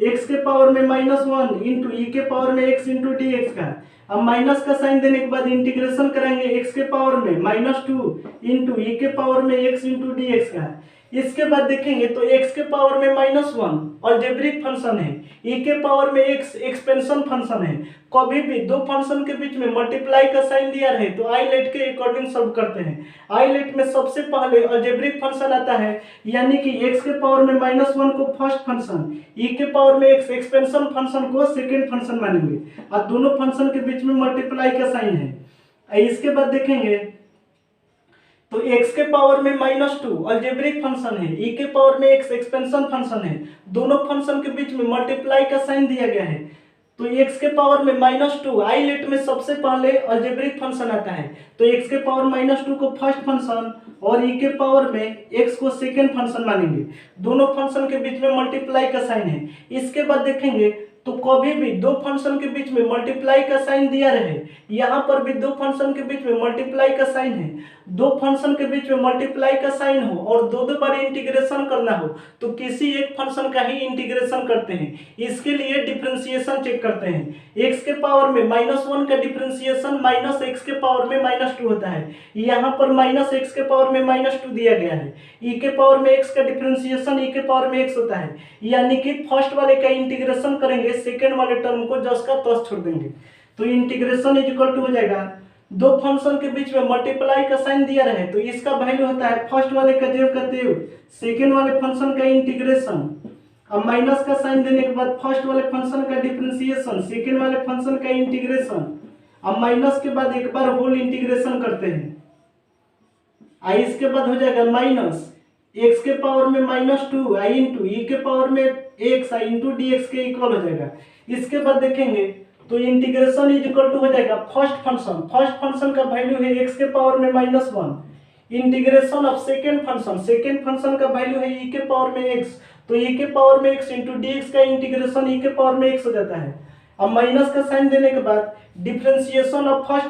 x के पावर में -1 इंटू e के पावर में x इंटू dx का। अब माइनस का साइन देने के बाद इंटीग्रेशन कराएंगे x के पावर में -2 इंटू e के पावर में x इंटू dx का। इसके बाद देखेंगे तो x के पावर में -1 अलजेब्रिक फंक्शन है, e के पावर में x एक्सपेंशन फंक्शन है। कभी भी दो फंक्शन के बीच में मल्टीप्लाई का साइन दिया रहे तो आईलेट के अकॉर्डिंग सब करते हैं। आईलेट में सबसे पहले अलजेब्रिक फंक्शन आता है, यानी कि x के पावर में -1 को फर्स्ट फंक्शन, e के पावर में x एक्सपेंशन फंक्शन को सेकेंड फंक्शन मानेंगे, और दोनों फंक्शन के बीच में मल्टीप्लाई का साइन है। इसके बाद देखेंगे तो x के पावर में -2 अलजेब्रिक फंक्शन है, e के पावर में x एक्सपेंशन फंक्शन है, दोनों फंक्शन के बीच में मल्टीप्लाई का साइन दिया गया है। तो x के पावर में -2 आईलेट में सबसे पहले अलजेब्रिक फंक्शन आता है, तो x के पावर -2 को फर्स्ट फंक्शन और e के पावर में x को सेकेंड फंक्शन मानेंगे, दोनों फंक्शन के बीच में मल्टीप्लाई का साइन है। इसके बाद देखेंगे तो कभी भी दो फंक्शन के बीच में मल्टीप्लाई का साइन दिया रहे, यहाँ पर भी दो फंक्शन के बीच में मल्टीप्लाई का साइन है, दो फंक्शन के बीच में मल्टीप्लाई का साइन हो और दो बार इंटीग्रेशन करना हो तो किसी एक फंक्शन का ही इंटीग्रेशन करते हैं। इसके लिए डिफरेंशिएशन चेक करते हैं। x के पावर में -1 का डिफरेंशिएशन -x के पावर में -2 होता है, यहाँ पर -x के पावर में -2 दिया गया है। e के पावर में x का डिफरेंशिएशन e के पावर में x होता है, यानी कि फर्स्ट वाले का इंटीग्रेशन करेंगे, सेकेंड वाले टर्म को जस का तस छोड़ देंगे, तो इंटीग्रेशन इज इक्वल टू हो जाएगा दो फंक्शन के बीच में मल्टीप्लाई का साइन दिया रहे तो इसका वैल्यू होता है फर्स्ट वाले का जेब का तेव, सेकेंड वाले फंक्शन का इंटीग्रेशन, अब माइनस का साइन देने के बाद फर्स्ट वाले फंक्शन का डिफरेंशिएशन, सेकेंड वाले फंक्शन का इंटीग्रेशन, अब माइनस के बाद एक बार होल इंटीग्रेशन करते हैं, आई इसके बाद हो जाएगा माइनस एक्स के पावर में -2 आई इंटू ई के पावर में एक्स आई इंटू डी एक्स के इक्वल हो जाएगा। इसके बाद देखेंगे तो इंटीग्रेशन इज इक्वल टू हो जाएगा फर्स्ट फंक्शन का वैल्यू है एक्स के पावर में -1, इंटीग्रेशन ऑफ सेकेंड फंक्शन का वैल्यू है ई के पावर में एक्स, तो ई के पावर में एक्स इंटू डी एक्स का इंटीग्रेशन ई के पावर में एक्स हो जाता है। अब माइनस का साइन देने के बाद डिफरेंशिएशन ऑफ फर्स्ट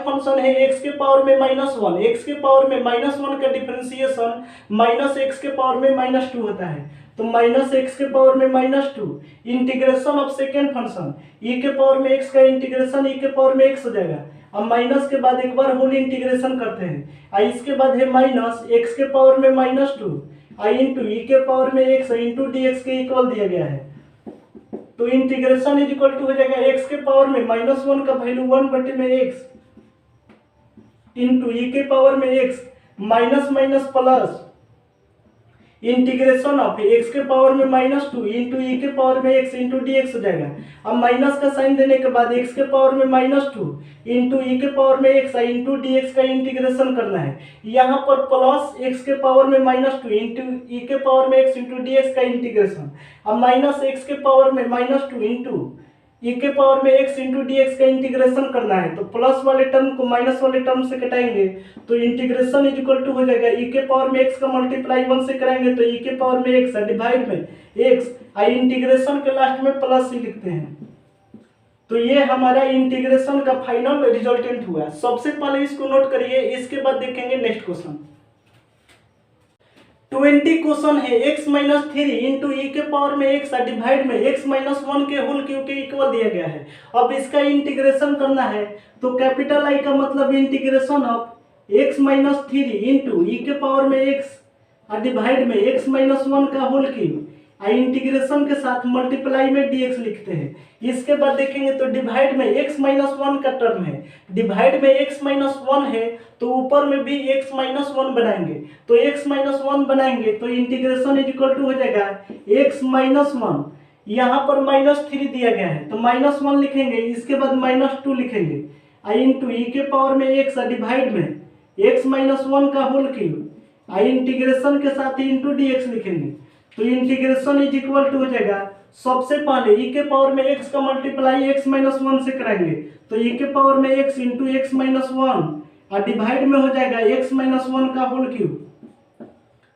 फंक्शन है एक्स के पावर में -1, एक्स के पावर में -1 का डिफरेंशिएशन माइनस एक्स के पावर में -2 होता है, तो माइनस एक्स के पावर में -2 इंटीग्रेशन ऑफ सेकेंड फंक्शन ई के पावर में एक्स का इंटीग्रेशन ई के पावर में एक्स हो जाएगा। अब माइनस के बाद एक बार होल इंटीग्रेशन करते हैं, आई इसके बाद है माइनस एक्स के पावर में -2 आई इंटू ई के पावर में एक्स इंटू डी एक्स के इक्वल दिया गया है, तो इंटीग्रेशन इज इक्वल टू हो जाएगा एक्स के पावर में -1 का वैल्यू 1/x इंटू ई के पावर में x minus minus plus integration of x के पावर में -2 इंटू ई के पावर में एक्स इंटू डी एक्स हो जाएगा। अब माइनस का साइन देने के बाद एक्स के पावर में -2 इंटू ई के पावर में एक्स इंटू डी एक्स का इंटीग्रेशन करना है, यहाँ पर प्लस एक्स के पावर में -2 इंटू ई के पावर में एक्स इंटू डी एक्स का इंटीग्रेशन, अब माइनस एक्स के पावर में -2 इंटू ई के पावर में एक्स इंटू डी एक्स का इंटीग्रेशन करना है, तो प्लस वाले टर्म को माइनस वाले टर्म से घटाएंगे तो इंटीग्रेशन इज इक्वल टू हो जाएगा ई के पावर में एक्स का मल्टीप्लाई 1 से कराएंगे तो ई के पावर में एक्स डिवाइड में एक्स आई इंटीग्रेशन के लास्ट में प्लस ही लिखते हैं। तो ये हमारा इंटीग्रेशन का फाइनल रिजल्टेंट हुआ। सबसे पहले इसको नोट करिए, इसके बाद देखेंगे नेक्स्ट क्वेश्चन। 20 क्वेश्चन है x - 3 इंटू ई के पावर में x डिवाइड में x - 1 के होल क्यूब के इक्वल दिया गया है। अब इसका इंटीग्रेशन करना है तो कैपिटल आई का मतलब integration of x - 3 into e के पावर में x डिवाइड में x - 1 का होल क्यूब, आई इंटीग्रेशन के साथ मल्टीप्लाई में dx लिखते हैं। इसके बाद देखेंगे तो डिवाइड में x - 1 का टर्म है, डिवाइड में x - 1 है तो ऊपर में भी x - 1 बनाएंगे, तो x - 1 बनाएंगे तो इंटीग्रेशन इज इक्वल टू हो जाएगा x - 1, यहाँ पर -3 दिया गया है तो -1 लिखेंगे, इसके बाद -2 लिखेंगे, आई इंटू ई के पावर में x डिवाइड में x - 1 का होल क्यूब, आई इंटीग्रेशन के साथ इंटू dx लिखेंगे, तो इंटीग्रेशन इज इक्वल टू हो जाएगा सबसे पहले ई के पावर में x का मल्टीप्लाई x - 1 से कराएंगे तो ई के पावर में x इंटू x - 1 और डिवाइड में हो जाएगा x - 1 का होल क्यूब।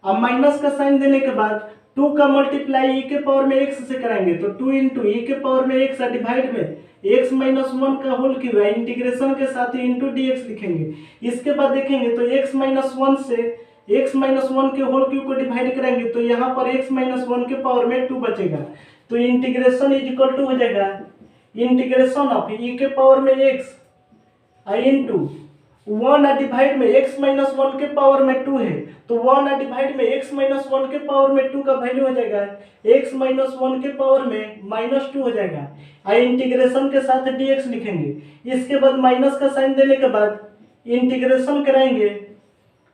अब माइनस का साइन देने के बाद 2 का मल्टीप्लाई ई के पावर में x से कराएंगे तो 2 इंटू ई के पावर में x डिवाइड में x - 1 का होल क्यूब है, इंटीग्रेशन के साथ इंटू dx लिखेंगे। इसके बाद देखेंगे तो x - 1 से x - 1 के होल क्यूब को डिवाइड करेंगे तो यहाँ पर x - 1 के पावर में 2 बचेगा, तो इंटीग्रेशन इज इक्वल टू हो जाएगा इंटीग्रेशन ऑफ ई के पावर में x इंटू 1 डिवाइड में x - 1 के पावर में 2 है तो 1 डिवाइड में x - 1 के पावर में 2 का वैल्यू हो जाएगा x - 1 के पावर में -2 हो जाएगा, आई इंटीग्रेशन के साथ dx लिखेंगे। इसके बाद माइनस का साइन देने के बाद इंटीग्रेशन कराएंगे,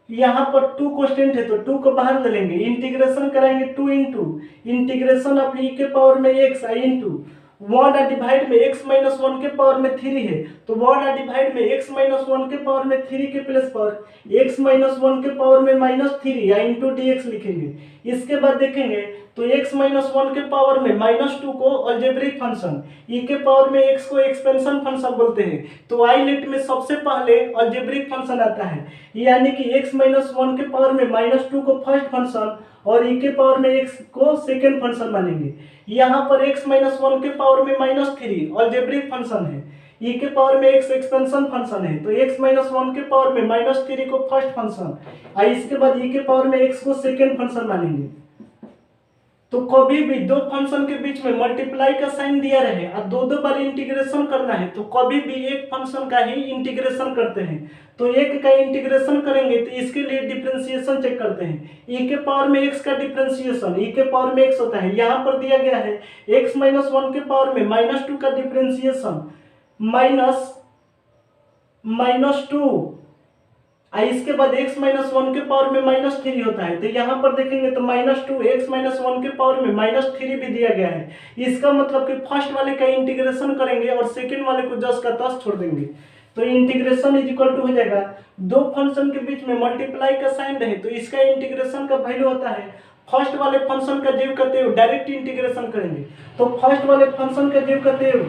यहाँ पर 2 कांस्टेंट है तो 2 को बाहर ले लेंगे, इंटीग्रेशन कराएंगे 2 इंटू इंटीग्रेशन ऑफ ई के पावर में x आई इंटू 1 डिवाइड में x - 1 के पावर में 3 है तो 1 डिवाइड में x - 1 के पावर में 3 के प्लेस पर x - 1 के पावर में -3 या इंटू dx लिखेंगे। इसके बाद देखेंगे तो x - 1 के पावर में -2 को अलजेब्रिक फंक्शन, e के पावर में x को एक्सपेंशन फंक्शन बोलते हैं, तो आईलेट में सबसे पहले अलजेब्रिक फंक्शन आता है, यानी कि x - 1 के पावर में -2 को फर्स्ट फंक्शन और e के पावर में x को सेकेंड फंक्शन मानेंगे। यहाँ पर x - 1 के पावर में -3 अलजेब्रिक फंक्शन है, e के पावर में x एक्सपेंशन फंक्शन है, तो x - 1 के पावर में -3 को फर्स्ट फंक्शन और इसके बाद e के पावर में x को सेकेंड फंक्शन मानेंगे। तो कभी भी दो फंक्शन के बीच में मल्टीप्लाई का साइन दिया रहे और दो बार इंटीग्रेशन करना है तो कभी भी एक फंक्शन का ही इंटीग्रेशन करते हैं, तो एक का इंटीग्रेशन करेंगे तो इसके लिए डिफरेंशिएशन चेक करते हैं। e के पावर में x का डिफरेंशिएशन e के पावर में x होता है, यहाँ पर दिया गया है x - 1 के पावर में -2 का डिफरेंशिएशन माइनस -2 इसके बाद x -1 के पावर में -3 होता है। तो यहाँ पर देखेंगे तो -2 x -1 के पावर में -3 भी दिया गया है। इसका मतलब कि फर्स्ट वाले का इंटीग्रेशन करेंगे और सेकेंड वाले को जस का तस छोड़ देंगे। तो इंटीग्रेशन इज इक्वल टू हो जाएगा, दो फंक्शन के बीच में मल्टीप्लाई का साइन रहे तो इसका इंटीग्रेशन का वैल्यू होता है फर्स्ट वाले फंक्शन का जीव करते हुए डायरेक्ट इंटीग्रेशन करेंगे। तो फर्स्ट वाले फंक्शन का जीव करते हुए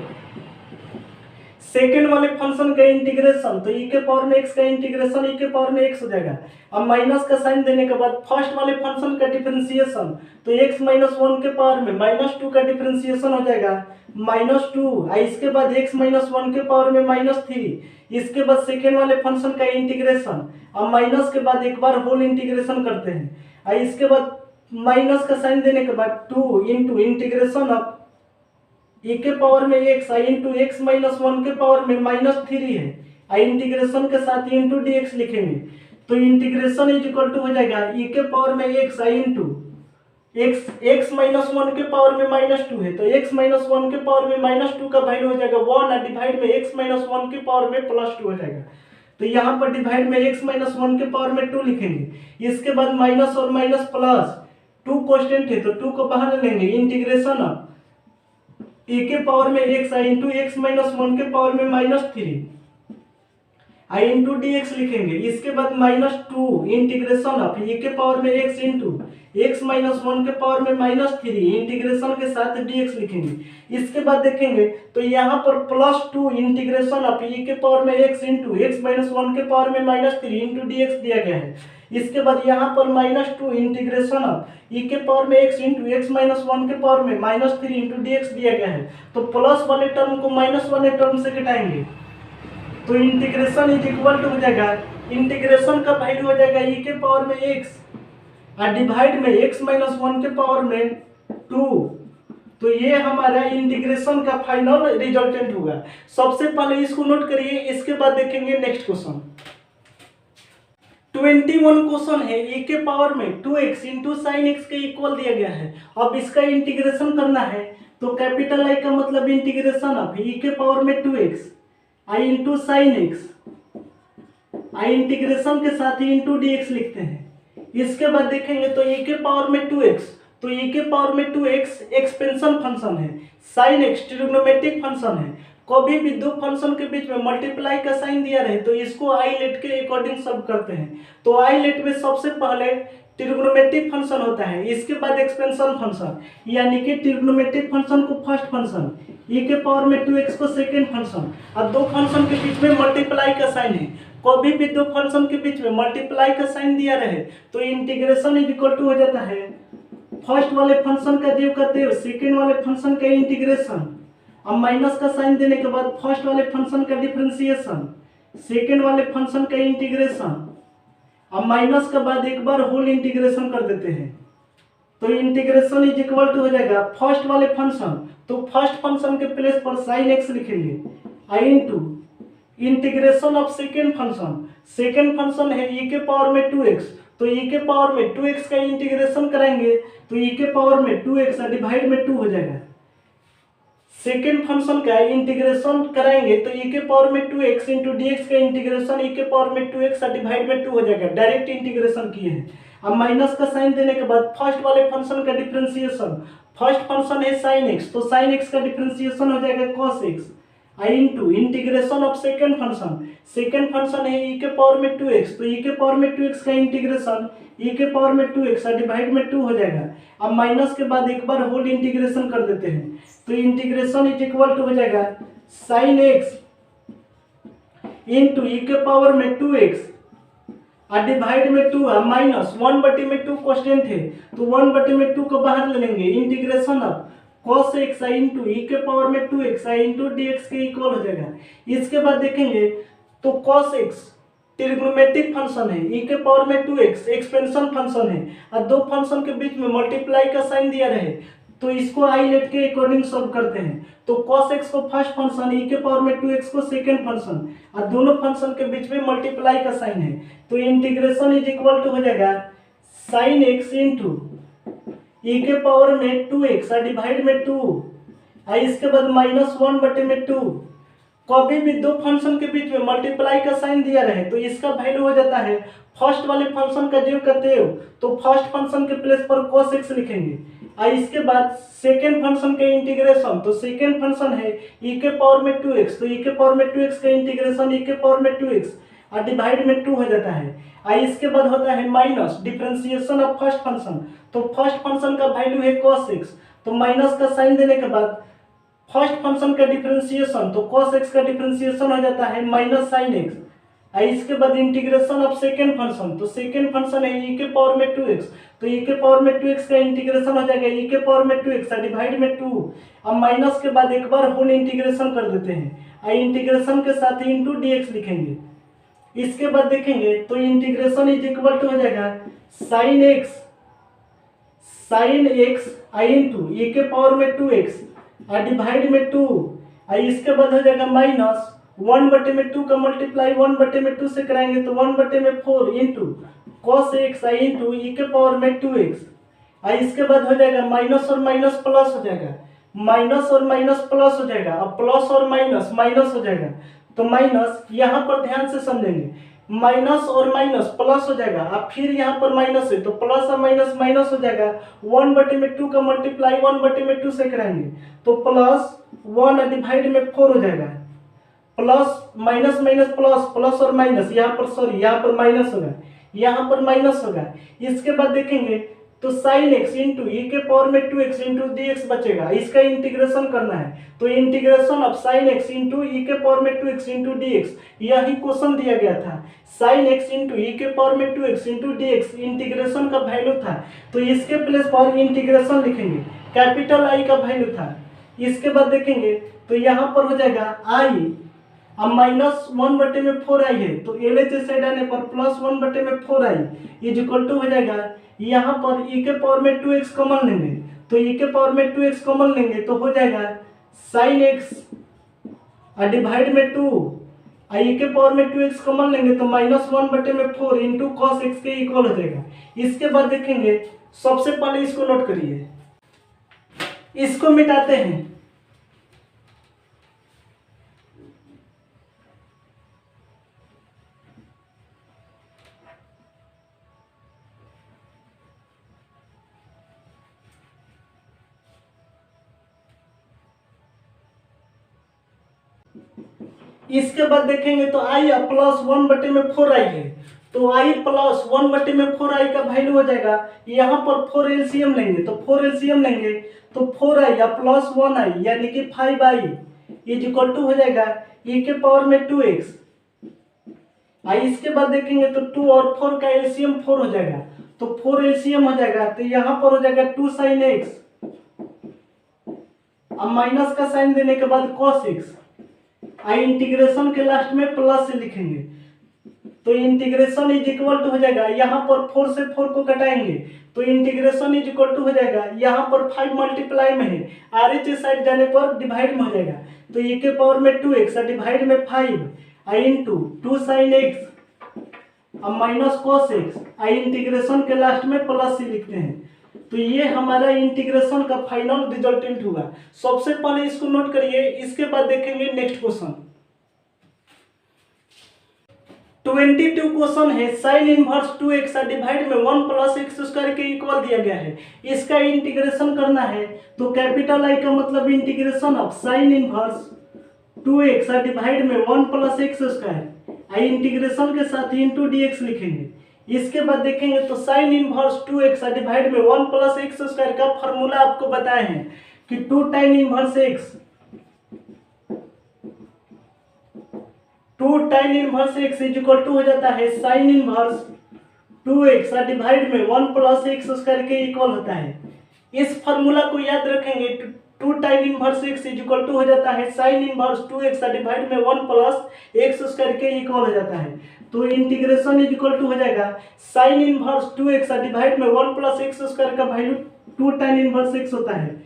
सेकेंड वाले फंक्शन का इंटीग्रेशन, तो e के पावर में x का इंटीग्रेशन e के पावर में x हो जाएगा। अब माइनस का साइन देने के बाद फर्स्ट वाले फंक्शन का डिफरेंशिएशन, तो x -1 के पावर में -2 का डिफरेंशिएशन हो जाएगा -2, इसके बाद x -1 के पावर में -3, इसके बाद सेकेंड वाले फंक्शन का इंटीग्रेशन, अब माइनस के बाद एक बार होल इंटीग्रेशन करते हैं, इसके बाद माइनस का साइन देने के बाद 2 इंटू इंटीग्रेशन ऑफ e के पावर में x इंटू x -1 के पावर में -3 है, इंटीग्रेशन के साथ इंटू dx लिखेंगे। तो इंटीग्रेशन इज इक्वल टू हो जाएगा e के पावर में x इंटू x -1 के पावर में -2 है, तो x -1 के पावर में -2 का वैल्यू हो जाएगा 1 डिवाइड में x -1 के पावर में +2 हो जाएगा। तो यहाँ पर डिवाइड में x -1 के पावर में 2 लिखेंगे, इसके बाद माइनस और माइनस प्लस 2 कांस्टेंट है तो 2 को बाहर लेंगे, इंटीग्रेशन ऑफ e के पावर में x इंटू x -1 के पावर में -3 इंटू dx लिखेंगे, इसके बाद -2 इंटीग्रेशन ऑफ e के पावर में x इंटू x -1 के पावर में -3 इंटीग्रेशन के साथ dx लिखेंगे। इसके बाद देखेंगे तो यहाँ पर +2 इंटीग्रेशन ऑफ e के पावर में x इंटू x -1 के पावर में -3 इंटू dx दिया गया है। इसके बाद यहाँ पर -2 इंटीग्रेशन ऑफ e के पावर में x इंटू x -1 के पावर में -3 इंटू dx दिया गया है। तो प्लस वाले टर्म को माइनस वाले टर्म से घटाएंगे तो इंटीग्रेशन इज इक्वल टू हो जाएगा, इंटीग्रेशन का वैल्यू हो जाएगा e के पावर में x और डिवाइड में x -1 के पावर में 2। तो ये हमारा इंटीग्रेशन का फाइनल रिजल्टेंट होगा। सबसे पहले इसको नोट करिए, इसके बाद देखेंगे नेक्स्ट क्वेश्चन। 21 क्वेश्चन है, e के पावर में 2x इंटू साइन x के इक्वल दिया गया है। अब इसका इंटीग्रेशन करना है तो कैपिटल I का मतलब इंटीग्रेशन ऑफ e के पावर में 2x आई इंटू साइन एक्स, आई इंटीग्रेशन के साथ ही इंटू dx लिखते हैं। इसके बाद देखेंगे तो e के पावर में 2x, तो e के पावर में 2x एक्सपेंशन फंक्शन है, साइन x ट्रिग्नोमेट्रिक फंक्शन है। कभी भी दो फंक्शन के बीच में मल्टीप्लाई का साइन दिया रहे तो इसको आई लेट के अकॉर्डिंग सब करते हैं। तो आई लेट में सबसे पहले ट्रिग्नोमेट्रिक फंक्शन होता है, इसके बाद एक्सपेंशन फंक्शन, यानी कि ट्रिग्नोमेट्रिक फंक्शन को फर्स्ट फंक्शन, e के पावर में 2x को सेकेंड फंक्शन। अब दो फंक्शन के बीच में मल्टीप्लाई का साइन है, कभी भी दो फंक्शन के बीच में मल्टीप्लाई का साइन दिया रहे तो इंटीग्रेशन इज इक्वल टू हो जाता है फर्स्ट वाले फंक्शन का जीव करते हुए सेकेंड वाले फंक्शन का इंटीग्रेशन, अब माइनस का साइन देने के बाद फर्स्ट वाले फंक्शन का डिफरेंशिएशन, सेकेंड वाले फंक्शन का इंटीग्रेशन, अब माइनस के बाद एक बार होल इंटीग्रेशन कर देते हैं। तो इंटीग्रेशन इज इक्वल टू हो जाएगा फर्स्ट वाले फंक्शन, तो फर्स्ट फंक्शन के प्लेस पर साइन एक्स लिखेंगे, I into integration of second function, second function है e के पावर में 2x, तो e के पावर में 2x का इंटीग्रेशन करेंगे तो e के पावर में 2x डिवाइड में 2 हो जाएगा। सेकेंड फंक्शन का इंटीग्रेशन कराएंगे तो e के पावर में 2x इंटू dx का इंटीग्रेशन e के पावर में 2x डिवाइड में 2 हो जाएगा, डायरेक्ट इंटीग्रेशन किए हैं। अब माइनस का साइन देने के बाद फर्स्ट वाले फंक्शन का डिफरेंशिएशन, फर्स्ट फंक्शन है साइन एक्स, तो साइन एक्स का डिफरेंशिएशन हो जाएगा cos x, I into integration of second function, second function है e के पावर में 2x, तो e के पावर में 2x का इंटीग्रेशन e के पावर में 2x डिवाइड में 2 हो जाएगा। अब माइनस के बाद एक बार होल इंटीग्रेशन कर देते हैं तो इंटीग्रेशन इज इक्वल टू हो जाएगा साइन एक्स इंटू e के पावर में 2x डिवाइड में 2 माइनस 1/2 कांस्टेंट है तो 1/2 को बाहर ले लेंगे, integration of cos x into e के पावर में 2x इंटू dx के इक्वल हो जाएगा। इसके बाद देखेंगे तो cos x ट्रिग्नोमेट्रिक फंक्शन है, e के पावर में 2x एक्सपेंशन फंक्शन है, और दो फंक्शन के बीच में मल्टीप्लाई का साइन दिया रहे तो इसको आई लेट के अकॉर्डिंग सॉल्व करते हैं। तो cos x को फर्स्ट फंक्शन, e के पावर में 2x को सेकेंड फंक्शन, और दोनों फंक्शन के बीच में मल्टीप्लाई का साइन है तो इंटीग्रेशन इज इक्वल टू हो जाएगा साइन x इंटू e के पावर में 2x डिवाइड में 2, इसके बाद -1/2 कभी भी दो फंक्शन के बीच में मल्टीप्लाई का साइन दिया रहे तो इसका वैल्यू हो जाता है फर्स्ट वाले फंक्शन का ज्यों का त्यों, तो फर्स्ट फंक्शन के प्लेस पर cos x लिखेंगे। और इसके बाद सेकेंड फंक्शन का इंटीग्रेशन, तो सेकेंड फंक्शन है e के पावर में 2x, तो e के पावर में 2x का इंटीग्रेशन e के पावर में 2x और डिवाइड में 2 हो जाता है। और इसके बाद होता है minus differentiation of first function, तो फर्स्ट फंक्शन का वैल्यू है cos x, तो माइनस का साइन देने के बाद फर्स्ट फंक्शन का डिफरेंशिएशन, तो cos x का डिफरेंशिएशन हो जाता है माइनस साइन x। और इसके बाद इंटीग्रेशन ऑफ सेकेंड फंक्शन, तो सेकेंड फंक्शन है e के पावर में 2x, तो e के पावर में 2x का इंटीग्रेशन हो जाएगा e के पावर में 2x डिवाइड में 2। अब माइनस के बाद एक बार होल इंटीग्रेशन कर देते हैं और इंटीग्रेशन के साथ ही इंटू dx लिखेंगे। इसके बाद देखेंगे तो इंटीग्रेशन इज इक्वल टू हो जाएगा साइन x इंटू e के पावर में 2x और डिवाइड में 2। और इसके बाद हो जाएगा माइनस 1/2 का मल्टीप्लाई 1/2 से कराएंगे तो 1/4 into cos x into e के पावर में 2x। और इसके बाद हो जाएगा माइनस और माइनस प्लस हो जाएगा, माइनस और माइनस प्लस हो जाएगा, अब प्लस और माइनस माइनस हो जाएगा, तो माइनस यहाँ पर ध्यान से समझेंगे, माइनस और माइनस प्लस हो जाएगा, अब फिर यहाँ पर माइनस है तो प्लस और माइनस माइनस हो जाएगा, 1/2 का मल्टीप्लाई 1/2 से कराएंगे तो प्लस 1 डिवाइड में 4 हो जाएगा, plus minus minus plus, plus और माइनस, यहाँ पर सॉरी यहाँ पर माइनस होगा, यहाँ पर माइनस होगा। इसके बाद देखेंगे तो साइन x इंटू e के पावर में 2x इंटू dx बचेगा, इसका इंटीग्रेशन करना है, तो integration of sine x into e के पावर में 2x इंटू dx, यही क्वेश्चन दिया गया था। साइन x इंटू e के पावर में 2x इंटू dx इंटीग्रेशन का वैल्यू था, तो इसके प्लेस पर इंटीग्रेशन लिखेंगे, कैपिटल I का वैल्यू था। इसके बाद देखेंगे तो यहाँ पर हो जाएगा i, अब माइनस 1/4i है तो LHS साइड आने पर plus 1/4i is equal to हो जाएगा, यहाँ पर e के पावर में 2x कॉमन लेंगे, तो e के पावर में 2x कॉमन लेंगे तो हो जाएगा साइन x डिवाइड में 2, e के पावर में 2x कॉमन लेंगे तो माइनस 1/4 इंटू कॉस x के इक्वल हो जाएगा। इसके बाद देखेंगे, सबसे पहले इसको नोट करिए, इसको मिटाते हैं, इसके बाद देखेंगे तो i प्लस 1/4i है, तो i प्लस 1/4i का वैल्यू हो जाएगा, यहाँ पर 4 एलसीएम लेंगे तो 4 एलसीएम लेंगे तो 4i या प्लस 1i यानी कि 5i इज इक्वल टू हो जाएगा e के पावर में 2x। इसके बाद देखेंगे तो 2 और 4 का एलसीएम 4 हो जाएगा, तो 4 एलसीएम हो जाएगा तो यहाँ पर हो जाएगा 2 साइन x, अब माइनस का साइन देने के बाद cos x, इंटीग्रेशन के लास्ट में प्लस से लिखेंगे, तो इंटीग्रेशन इज इक्वल टू हो जाएगा, यहाँ पर 4 से 4 को घटाएंगे तो इंटीग्रेशन इज इक्वल टू हो जाएगा, यहाँ पर 5 मल्टीप्लाई में है, RHS साइड जाने पर डिवाइड में हो जाएगा, तो e के पावर में 2x डिवाइड में 5 इंटू 2 साइन x अब माइनस कॉस x, इंटीग्रेशन के लास्ट में प्लस से लिखते हैं, तो ये हमारा इंटीग्रेशन का फाइनल रिजल्टेंट हुआ। सबसे पहले इसको नोट करिए, इसके बाद देखेंगे नेक्स्ट क्वेश्चन। 22 क्वेश्चन है, साइन इनवर्स 2x डिवाइड में 1 प्लस एक्स स्क्वायर के इक्वल दिया गया है, इसका इंटीग्रेशन करना है, तो कैपिटल I का मतलब integration of sine inverse 2x divide में 1 प्लस एक्स स्क्वायर, इंटीग्रेशन के साथ इंटू dx लिखेंगे। इसके बाद देखेंगे तो साइन इनवर्स 2x डिवाइड में 1 प्लस एक्स स्क्वायर का फॉर्मूला आपको बताए हैं कि 2 tan inverse x, 2 tan inverse x is equal to हो जाता है साइन इनवर्स 2x डिवाइड में 1 प्लस एक्स स्क्वायर के इक्वल होता है। इस फॉर्मूला को याद रखेंगे, 2 tan inverse x is equal to हो जाता है साइन इनवर्स 2x डिवाइड में 1 प्लस एक्स स्क्वायर के इक्वल हो जाता है, तो इंटीग्रेशन इज इक्वल टू हो जाएगा साइन इनवर्स 2x डिवाइड में 1 प्लस एक्स स्क्वायर का वैल्यू 2 tan इनवर्स x होता है,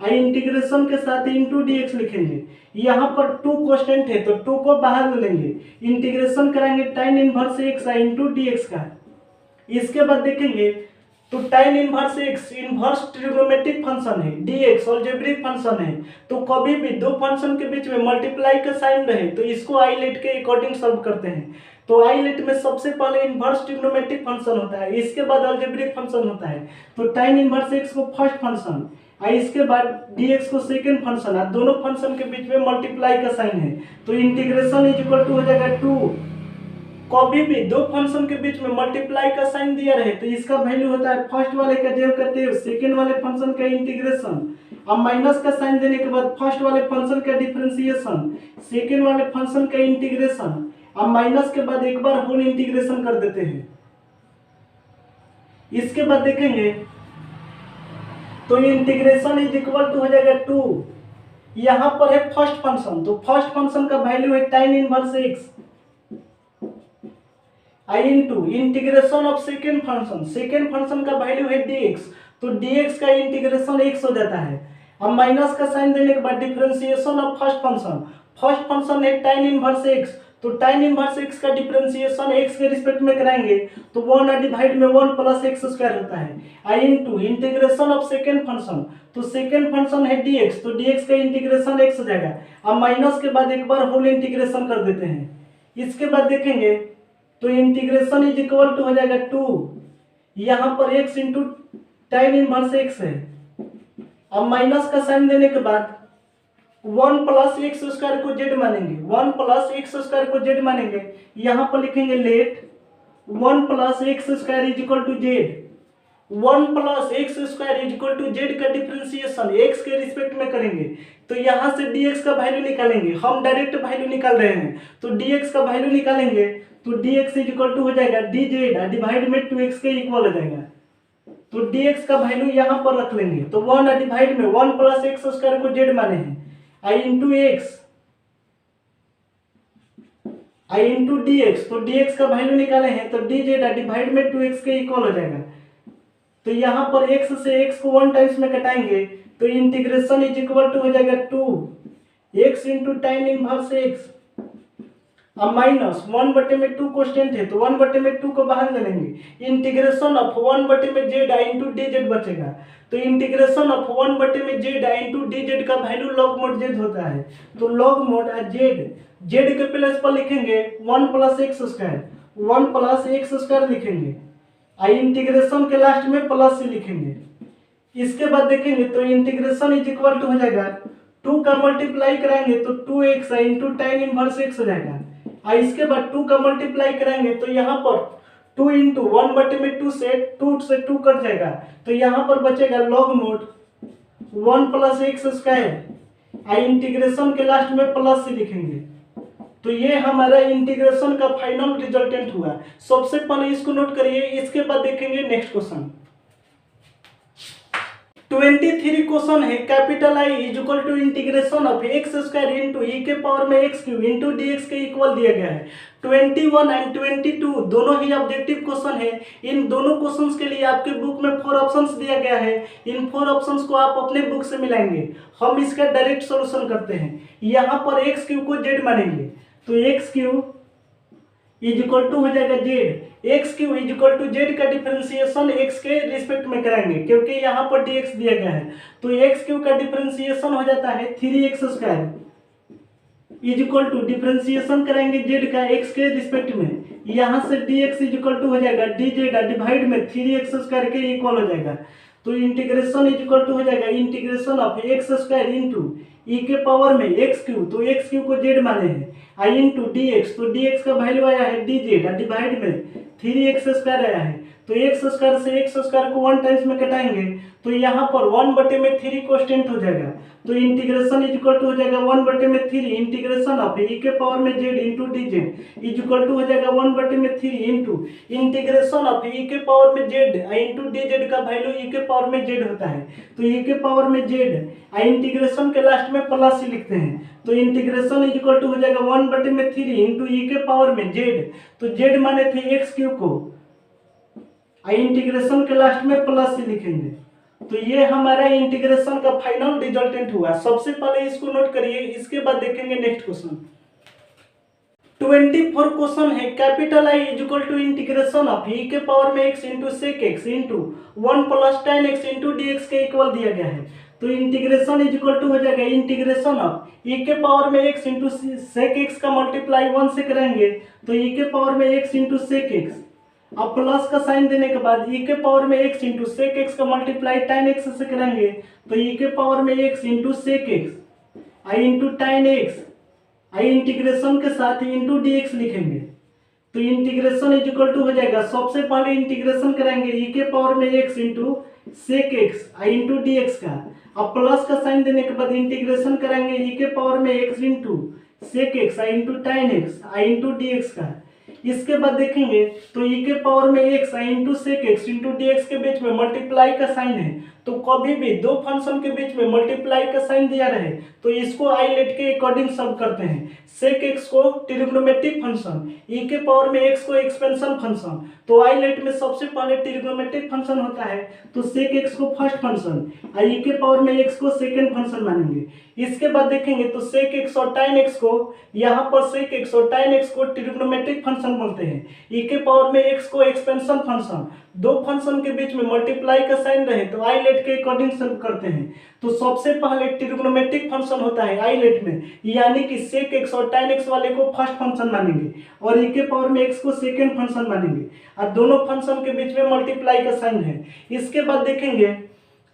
इंटीग्रेशन के साथ इंटू dx लिखेंगे। यहाँ पर 2 कांस्टेंट है तो 2 को बाहर ले लेंगे, इंटीग्रेशन कराएंगे tan inverse x into dx का। इसके बाद देखेंगे तो tan inverse x inverse trigonometric function है, dx अलजेब्रिक फंक्शन है। तो कभी भी दो फंक्शन के बीच में मल्टीप्लाई का साइन रहे तो इसको आइलेट के अकॉर्डिंग सॉल्व करते हैं। तो आइलेट में सबसे पहले इनवर्स ट्रिग्नोमेट्रिक फंक्शन होता है, इसके बाद अलजेब्रिक फंक्शन होता है। तो tan इनवर्स x को फर्स्ट फंक्शन और इसके बाद dx को सेकंड फंक्शन है, दोनों फंक्शन के बीच में मल्टीप्लाई का साइन है। तो इंटीग्रेशन इज इक्वल टू हो जाएगा 2। कभी भी दो फंक्शन के बीच में मल्टीप्लाई का साइन दिया रहे तो इसका वैल्यू होता है फर्स्ट वाले का जेब करते हैं सेकंड वाले फंक्शन का इंटीग्रेशन, अब माइनस का साइन देने के बाद फर्स्ट वाले फंक्शन का डिफरेंशिएशन, सेकंड वाले फंक्शन का इंटीग्रेशन, अब माइनस के बाद एक बार होल इंटीग्रेशन कर देते हैं। इसके बाद देखेंगे तो इंटीग्रेशन इज इक्वल टू हो जाएगा 2। यहां पर है फर्स्ट फंक्शन, तो फर्स्ट फंक्शन का वैल्यू है tan inverse x I into integration of second function का वैल्यू है dx, तो dx का इंटीग्रेशन x हो जाता है। अब माइनस का साइन देने के बाद डिफरेंशिएशन ऑफ फर्स्ट फंक्शन है tan इनवर्स x, तो tan इनवर्स x का डिफरेंशिएशन x के रिस्पेक्ट में कराएंगे तो 1 डिवाइड में 1 प्लस एक्स स्क्वायर होता है I into integration of second function, तो सेकेंड फंक्शन है dx, तो dx का इंटीग्रेशन x हो जाएगा। अब माइनस के बाद एक बार होल इंटीग्रेशन कर देते हैं। इसके बाद देखेंगे तो इंटीग्रेशन इज इक्वल टू हो जाएगा 2, यहाँ पर x into tan inverse x है। अब माइनस का साइन देने के बाद 1 प्लस एक्स स्क्वायर को z मानेंगे, 1 प्लस एक्स स्क्वायर को z मानेंगे, यहाँ पर लिखेंगे let 1 plus x square is equal to z, 1 plus x square is equal to z का डिफरेंशिएशन x के रिस्पेक्ट में करेंगे तो यहाँ से dx का वैल्यू निकालेंगे, हम डायरेक्ट वैल्यू निकाल रहे हैं तो dx का वैल्यू निकालेंगे तो dx इज इक्वल टू हो जाएगा dz डिवाइड में 2x के इक्वल हो जाएगा। तो dx का वैल्यू यहाँ पर रख लेंगे तो 1 डिवाइड में 1 प्लस एक्स स्क्वायर को z माने हैं I into x I into d x, तो dx का वैल्यू निकाले हैं तो dz डिवाइड में 2x के इक्वल हो जाएगा। तो यहाँ पर x से x को 1 टाइम्स में कटाएंगे तो इंटीग्रेशन इज इक्वल टू हो जाएगा 2x into tan inverse x, अब माइनस 1/2 कांस्टेंट है तो 1/2 को बाहर ले लेंगे, integration of 1/z into dz बचेगा। तो integration of 1/z into dz का वैल्यू लॉग मोड z होता है, तो लॉग मोड z के प्लेस पर लिखेंगे 1 प्लस एक्स स्क्वायर लिखेंगे, आई इंटीग्रेशन के लास्ट में प्लस ही लिखेंगे। इसके बाद देखेंगे तो इंटीग्रेशन इज इक्वल टू हो जाएगा 2 का मल्टीप्लाई कराएंगे तो 2x into tan inverse x हो जाएगा, और इसके बाद 2 का मल्टीप्लाई कराएंगे तो यहाँ पर 2 इंटू 1/2 से 2 कट जाएगा तो यहाँ पर बचेगा log mod 1 plus x square, I integration के लास्ट में प्लस से लिखेंगे। तो ये हमारा इंटीग्रेशन का फाइनल रिजल्टेंट हुआ। सबसे पहले इसको नोट करिए, इसके बाद देखेंगे नेक्स्ट क्वेश्चन। 23 क्वेश्चन है, capital I is equal to integration of x square into e के पावर में x cube into d x के इक्वल दिया गया है। 21 एंड 22 दोनों ही ऑब्जेक्टिव क्वेश्चन है। इन दोनों क्वेश्चंस के लिए आपके बुक में 4 ऑप्शंस दिया गया है, इन 4 ऑप्शंस को आप अपने बुक से मिलाएंगे। हम इसका डायरेक्ट सॉल्यूशन करते हैं। यहाँ पर एक्स क्यूब को जेड मानेंगे तो x cube is equal to हो जाएगा z, x cube is equal to z का डिफरेंशिएशन एक्स के रिस्पेक्ट में कराएंगे क्योंकि यहाँ पर dx दिया गया है। तो एक्स क्यूब का डिफरेंशिएशन हो जाता है 3x square is equal to differentiation कराएंगे जेड का एक्स के रिस्पेक्ट में, यहाँ से dx इज इक्वल टू हो जाएगा dz डिवाइड में 3x स्क्वायर के इक्वल हो जाएगा। तो इंटीग्रेशन इज इक्वल टू हो जाएगा integration of x square into e के पावर में एक्स क्यूब, तो एक्स क्यूब को जेड माने हैं, आई इंटू डी एक्स, तो डी एक्स का वैल्यू आया है डी जेड डिवाइड में 3x स्क्वायर आया है। तो एक्स स्क्वायर से एक्स स्क्वायर को 1 टाइम्स में कटाएंगे तो यहाँ पर 1/3 कांस्टेंट हो जाएगा। तो इंटीग्रेशन इज इक्वल टू हो जाएगा 1/3 इंटीग्रेशन ऑफ ई के पावर में z into d z is equal to हो जाएगा 1/3 इंटू इंटीग्रेशन ऑफ ई के पावर में जेड इंटू डी जेड का वैल्यू ई के पावर में जेड होता है। तो ई के पावर में जेड इंटीग्रेशन के लास्ट में प्लस ही लिखते हैं। तो इंटीग्रेशन इज इक्वल टू हो जाएगा 1/3 इंटू ई के पावर में जेड, तो जेड माने थे एक्स क्यूब को, इंटीग्रेशन के लास्ट में प्लस ही लिखेंगे। तो ये हमारा इंटीग्रेशन का फाइनल रिजल्टेंट हुआ। सबसे पहले इसको नोट करिए, इसके बाद देखेंगे नेक्स्ट क्वेश्चन। 24 क्वेश्चन है। Capital I is equal to integration of e के पावर में x into sec x into 1 plus tan x into d x के इक्वल दिया गया है। तो इंटीग्रेशन इज इक्वल टू हो जाएगा इंटीग्रेशन ऑफ ई के पावर में एक्स इंटू सेक एक्स का मल्टीप्लाई 1 से करेंगे तो ई के पावर में एक्स इंटू सेक एक्स, अब प्लस का साइन देने के बाद ई के पावर में एक्स इंटू सेक एक्स का मल्टीप्लाई tan एक्स से करेंगे तो ई के पावर में एक्स इंटू सेक एक्स आई इंटू tan एक्स, आई इंटीग्रेशन के साथ इंटू डी एक्स लिखेंगे तो इंटीग्रेशन इज इक्वल टू हो जाएगा, सबसे पहले इंटीग्रेशन करेंगे ई के पावर में एक्स इंटू सेक एक्स आई इंटू डी एक्स का, अब प्लस का साइन देने के बाद इंटीग्रेशन करेंगे ई के पावर में एक्स इंटू सेक एक्स आई इंटू tan एक्स आई इंटू डी एक्स का। इसके बाद देखेंगे तो ई के पावर में एक्स आई into sec x into d x के बीच में मल्टीप्लाई का साइन है, तो कभी भी दो फंक्शन के बीच में मल्टीप्लाई का साइन दिया रहे तो इसको आइलेट के अकॉर्डिंग सब करते हैं। सेक एक्स को ट्रिग्नोमेट्रिक फंक्शन, ई के पावर में एक्स को एक्सपेंशन फंक्शन, तो आइलेट में सबसे पहले ट्रिग्नोमेट्रिक फंक्शन होता है तो सेक एक्स को फर्स्ट फंक्शन, ई के पावर में एक्स को सेकेंड फंक्शन मानेंगे। इसके बाद देखेंगे तो सेक एक्स और tan एक्स को, यहाँ पर सेक एक्स और tan एक्स को ट्रिग्नोमेट्रिक फंक्शन बोलते हैं, ई के पावर में एक्स को एक्सपेंशन फंक्शन, दो फंक्शन के बीच में मल्टीप्लाई का साइन रहे तो आइलेट के अकॉर्डिंग सॉल्व करते हैं। तो सबसे पहले ट्रिग्नोमेट्रिक फंक्शन होता है आइलेट में, यानी कि सेक एक्स और tan एक्स वाले को फर्स्ट फंक्शन मानेंगे और ई के पावर में एक्स को सेकेंड फंक्शन मानेंगे और दोनों फंक्शन के बीच में मल्टीप्लाई का साइन है। इसके बाद देखेंगे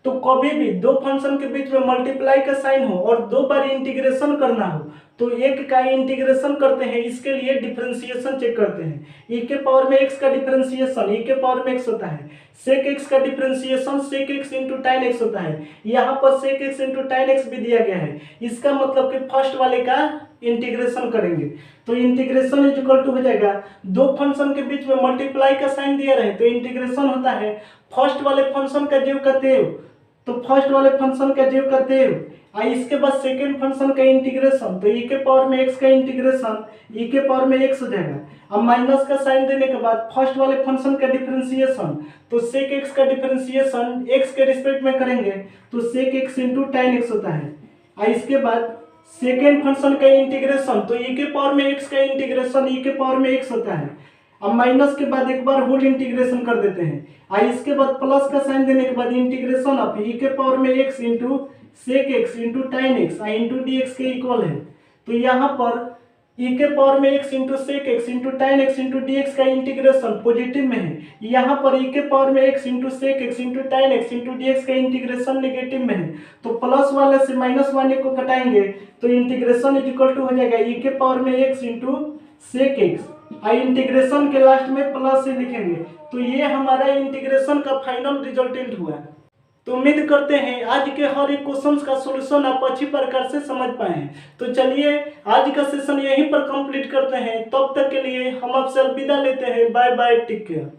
तो कभी भी दो फंक्शन के बीच में मल्टीप्लाई का साइन हो और दो बार इंटीग्रेशन करना हो तो एक का इंटीग्रेशन करते हैं, इसके लिए डिफरेंशिएशन चेक करते हैं। ई के पावर में एक्स का डिफरेंशिएशन ई के पावर में एक्स होता है, सेक एक्स का differentiation sec x into tan x होता है, यहाँ पर sec x into tan x भी दिया गया है। इसका मतलब कि फर्स्ट वाले का इंटीग्रेशन करेंगे तो इंटीग्रेशन इज इक्वल टू हो जाएगा, दो फंक्शन के बीच में मल्टीप्लाई का साइन दिया रहे तो इंटीग्रेशन होता है फर्स्ट वाले फंक्शन का जेव का तेव, तो फर्स्ट वाले फंक्शन का जेव का तेव आई, इसके बाद सेकेंड फंक्शन का इंटीग्रेशन तो ई के पावर में एक्स का इंटीग्रेशन ई के पावर में एक्स हो जाएगा, अब माइनस का साइन देने के बाद फर्स्ट वाले फंक्शन का डिफरेंशिएशन तो सेक एक्स का डिफरेंशिएशन एक्स के रिस्पेक्ट में करेंगे तो sec x into tan x होता है, और इसके बाद सेकेंड फंक्शन का इंटीग्रेशन तो ई के पावर में एक्स का इंटीग्रेशन ई के पावर में एक्स होता है, अब माइनस के बाद एक बार होल इंटीग्रेशन कर देते हैं, और इसके बाद प्लस का साइन देने के बाद इंटीग्रेशन ऑफ ई के पावर में x into sec x into tan x आई इंटू डी एक्स के इक्वल है। तो यहाँ पर ई के पावर में x into sec x into tan x into d x का इंटीग्रेशन पॉजिटिव में है, यहाँ पर ई के पावर में x into sec x into tan x into d x का इंटीग्रेशन नेगेटिव में है, तो प्लस वाले से माइनस वाले को घटाएंगे तो इंटीग्रेशन इज इक्वल टू हो जाएगा ई के पावर में एक्स इंटू सेक एक्स, आई इंटीग्रेशन के लास्ट में प्लस से लिखेंगे। तो ये हमारा इंटीग्रेशन का फाइनल रिजल्टेंट हुआ। तो उम्मीद करते हैं आज के हर एक क्वेश्चन का सॉल्यूशन आप अच्छी प्रकार से समझ पाए हैं। तो चलिए आज का सेशन यहीं पर कंप्लीट करते हैं, तब तक के लिए हम आपसे अलविदा लेते हैं। Bye bye, take care.